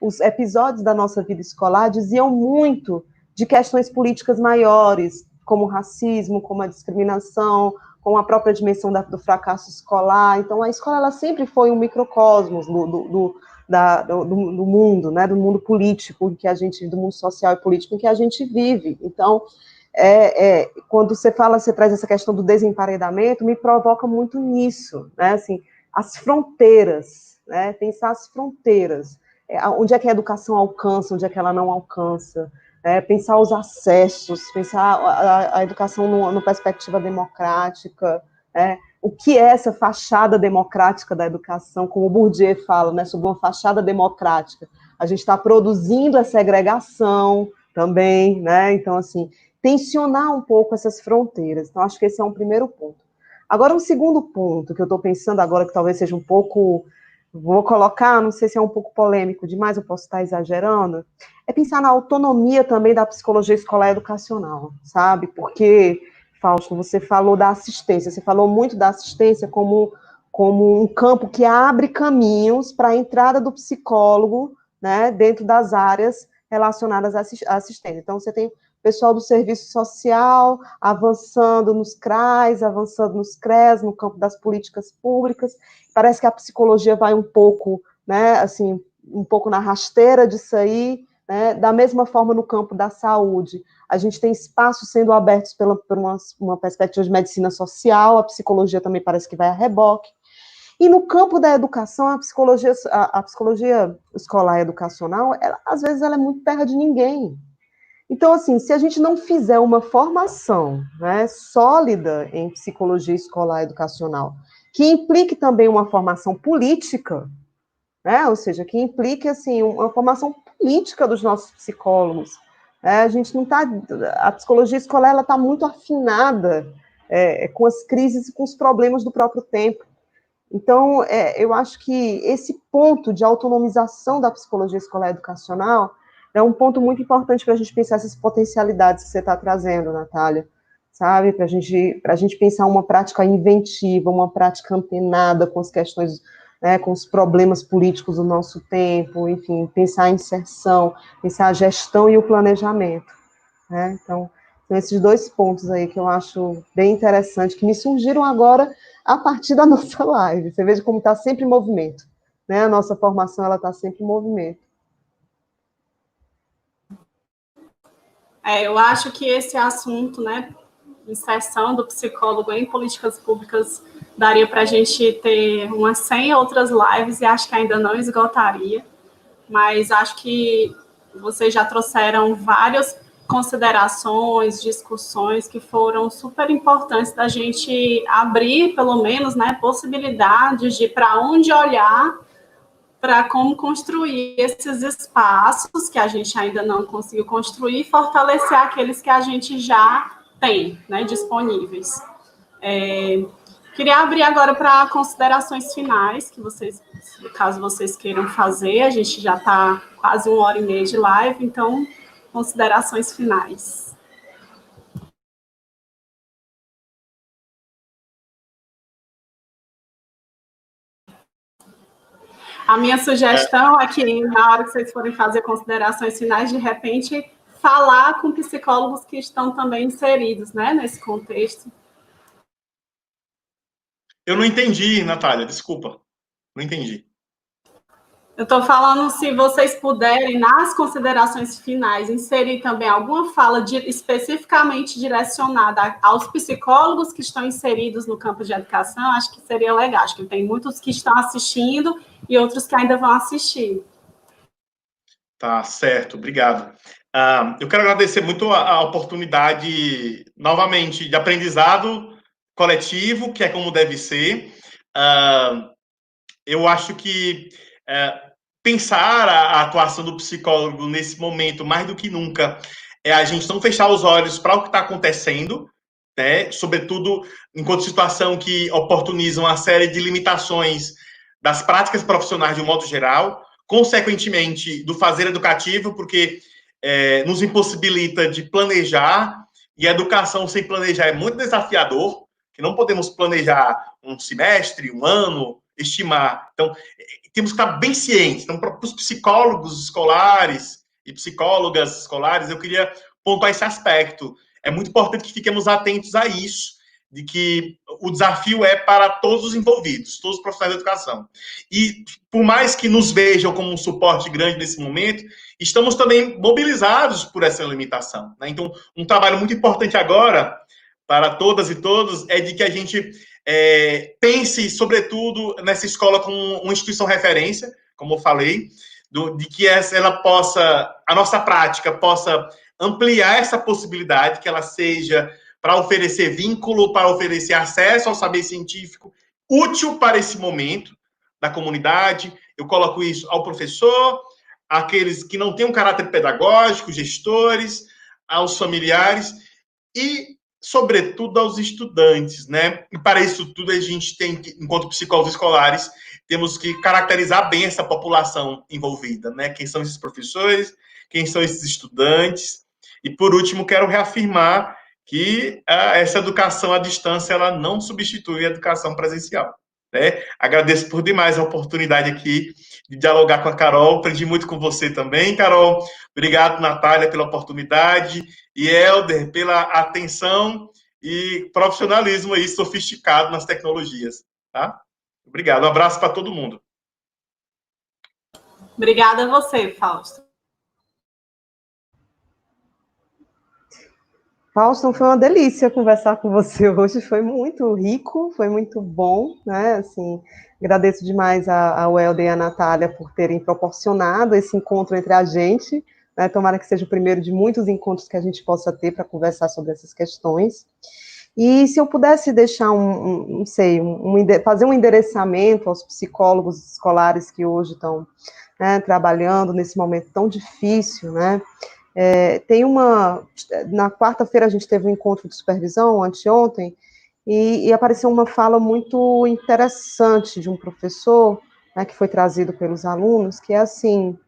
os episódios da nossa vida escolar diziam muito de questões políticas maiores, como o racismo, como a discriminação, com a própria dimensão do fracasso escolar. Então, a escola, ela sempre foi um microcosmos do mundo, né, do mundo político em que a gente, do mundo social e político em que a gente vive. Então, quando você traz essa questão do desemparedamento, me provoca muito nisso, né, assim, as fronteiras, né, pensar as fronteiras, onde é que a educação alcança, onde é que ela não alcança, pensar os acessos, pensar a educação numa perspectiva democrática, o que é essa fachada democrática da educação, como o Bourdieu fala, né, sobre uma fachada democrática. A gente está produzindo a segregação também, né? Então, assim, tensionar um pouco essas fronteiras. Então, acho que esse é um primeiro ponto. Agora, um segundo ponto que eu estou pensando agora, que talvez seja um pouco, vou colocar, não sei se é um pouco polêmico demais, eu posso estar exagerando, é pensar na autonomia também da psicologia escolar educacional, sabe? Porque, Fausto, você falou da assistência, você falou muito da assistência como um campo que abre caminhos para a entrada do psicólogo, né, dentro das áreas relacionadas à assistência. Então, você tem o pessoal do serviço social avançando nos CRAs, avançando nos CRES, no campo das políticas públicas. Parece que a psicologia vai um pouco, né, assim, um pouco na rasteira disso aí, né? Da mesma forma no campo da saúde. A gente tem espaços sendo abertos por uma perspectiva de medicina social, a psicologia também parece que vai a reboque. E no campo da educação, a psicologia escolar e educacional, às vezes ela é muito terra de ninguém. Então, assim, se a gente não fizer uma formação, né, sólida em psicologia escolar e educacional, que implique também uma formação política, né, ou seja, que implique, assim, uma formação política dos nossos psicólogos, a gente não está... A psicologia escolar, ela está muito afinada com as crises e com os problemas do próprio tempo. Então, eu acho que esse ponto de autonomização da psicologia escolar educacional é um ponto muito importante para a gente pensar essas potencialidades que você está trazendo, Natália, sabe? Para a gente pensar uma prática inventiva, uma prática antenada com as questões, né, com os problemas políticos do nosso tempo, enfim, pensar a inserção, pensar a gestão e o planejamento, né? Então, são esses dois pontos aí que eu acho bem interessante, que me surgiram agora a partir da nossa live. Você veja como está sempre em movimento, né? A nossa formação, ela está sempre em movimento. Eu acho que esse assunto, né, inserção do psicólogo em políticas públicas, daria para a gente ter umas 100 outras lives e acho que ainda não esgotaria, mas acho que vocês já trouxeram várias considerações, discussões que foram super importantes da gente abrir, pelo menos, né, possibilidades de para onde olhar, para como construir esses espaços que a gente ainda não conseguiu construir e fortalecer aqueles que a gente já tem, né, disponíveis. Queria abrir agora para considerações finais, que vocês, caso vocês queiram fazer, a gente já está quase 1h30 de live, então, considerações finais. A minha sugestão é que, na hora que vocês forem fazer considerações finais, de repente, falar com psicólogos que estão também inseridos, né, nesse contexto. Eu não entendi, Natália, desculpa. Não entendi. Eu estou falando se vocês puderem, nas considerações finais, inserir também alguma fala especificamente direcionada aos psicólogos que estão inseridos no campo de educação, acho que seria legal. Acho que tem muitos que estão assistindo e outros que ainda vão assistir. Tá certo, obrigado. Eu quero agradecer muito a oportunidade, novamente, de aprendizado coletivo, que é como deve ser. Eu acho que pensar a atuação do psicólogo nesse momento, mais do que nunca, é a gente não fechar os olhos para o que está acontecendo, né? Sobretudo enquanto situação que oportuniza uma série de limitações das práticas profissionais de um modo geral, consequentemente do fazer educativo, porque nos impossibilita de planejar, e a educação sem planejar é muito desafiador, que não podemos planejar um semestre, um ano, estimar. Então, temos que estar bem cientes. Então, para os psicólogos escolares e psicólogas escolares, eu queria pontuar esse aspecto. É muito importante que fiquemos atentos a isso, de que o desafio é para todos os envolvidos, todos os profissionais da educação. E, por mais que nos vejam como um suporte grande nesse momento, estamos também mobilizados por essa limitação, né? Então, um trabalho muito importante agora, para todas e todos, é de que a gente pense, sobretudo, nessa escola como uma instituição referência, como eu falei, de que ela possa, a nossa prática possa ampliar essa possibilidade, que ela seja para oferecer vínculo, para oferecer acesso ao saber científico útil para esse momento da comunidade. Eu coloco isso ao professor, àqueles que não têm um caráter pedagógico, gestores, aos familiares e, sobretudo, aos estudantes, né? E para isso tudo a gente tem que, enquanto psicólogos escolares, temos que caracterizar bem essa população envolvida, né? Quem são esses professores, quem são esses estudantes. E, por último, quero reafirmar que essa educação à distância ela não substitui a educação presencial, né? Agradeço por demais a oportunidade aqui de dialogar com a Carol, aprendi muito com você também, Carol. Obrigado, Natália, pela oportunidade, e Helder, pela atenção e profissionalismo aí sofisticado nas tecnologias, tá? Obrigado, um abraço para todo mundo. Obrigada a você, Fausto. Fausto, foi uma delícia conversar com você hoje, foi muito rico, foi muito bom, né, assim, agradeço demais ao Helder e à Natália por terem proporcionado esse encontro entre a gente, né, tomara que seja o primeiro de muitos encontros que a gente possa ter para conversar sobre essas questões, e se eu pudesse deixar não sei, fazer um endereçamento aos psicólogos escolares que hoje estão, né, trabalhando nesse momento tão difícil, né, na quarta-feira a gente teve um encontro de supervisão, anteontem, e apareceu uma fala muito interessante de um professor, né, que foi trazido pelos alunos, que é assim,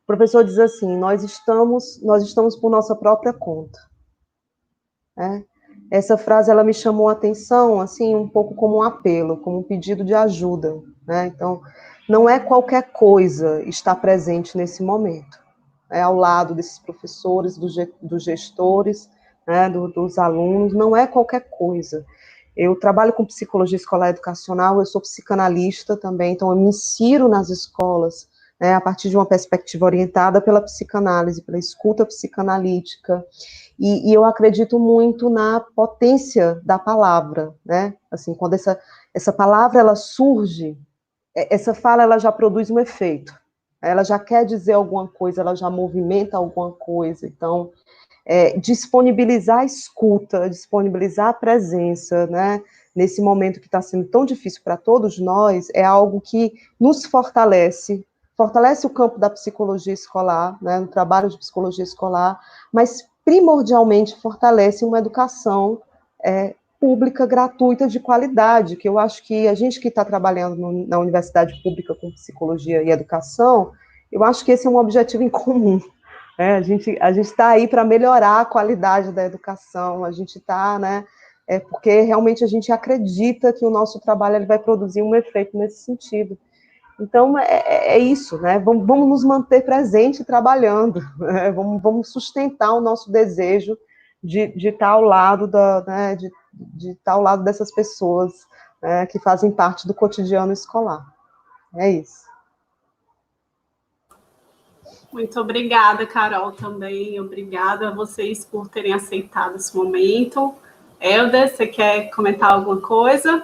o professor diz assim, nós estamos por nossa própria conta, né? Essa frase, ela me chamou a atenção, assim, um pouco como um apelo, como um pedido de ajuda, né? Então, não é qualquer coisa estar presente nesse momento, ao lado desses professores, dos gestores, né, dos alunos, não é qualquer coisa. Eu trabalho com psicologia escolar educacional, eu sou psicanalista também, então eu me insiro nas escolas, né, a partir de uma perspectiva orientada pela psicanálise, pela escuta psicanalítica, e eu acredito muito na potência da palavra, né, assim, quando essa palavra, ela surge, essa fala, ela já produz um efeito, ela já quer dizer alguma coisa, ela já movimenta alguma coisa, então, disponibilizar a escuta, disponibilizar a presença, né, nesse momento que está sendo tão difícil para todos nós, é algo que nos fortalece o campo da psicologia escolar, né, no trabalho de psicologia escolar, mas primordialmente fortalece uma educação pública, gratuita, de qualidade, que eu acho que a gente que está trabalhando na universidade pública com psicologia e educação, eu acho que esse é um objetivo em comum. A gente está aí para melhorar a qualidade da educação, a gente está, né, porque realmente a gente acredita que o nosso trabalho ele vai produzir um efeito nesse sentido. Então, é isso, né? Vamos nos manter presente e trabalhando, né? Vamos sustentar o nosso desejo de estar ao lado né, de estar ao lado dessas pessoas, né, que fazem parte do cotidiano escolar. É isso. Muito obrigada, Carol, também. Obrigada a vocês por terem aceitado esse momento. Helder, você quer comentar alguma coisa?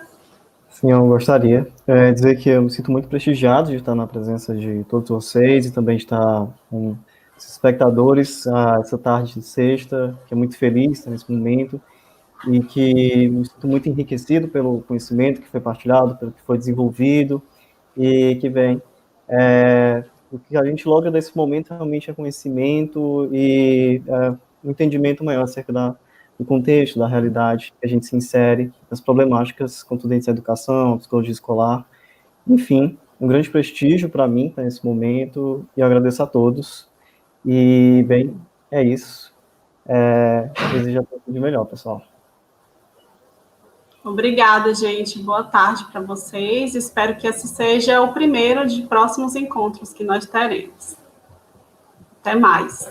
Sim, eu gostaria. Dizer que eu me sinto muito prestigiado de estar na presença de todos vocês e também de estar com os espectadores essa tarde de sexta, que é muito feliz nesse momento e que me sinto muito enriquecido pelo conhecimento que foi partilhado, pelo que foi desenvolvido e que vem. O que a gente logra desse momento realmente é conhecimento e um entendimento maior acerca do contexto, da realidade que a gente se insere, das problemáticas contundentes à educação, à psicologia escolar. Enfim, um grande prestígio para mim estar nesse momento e eu agradeço a todos. E, bem, é isso. Desejo a todos de melhor, pessoal. Obrigada, gente. Boa tarde para vocês. Espero que esse seja o primeiro de próximos encontros que nós teremos. Até mais.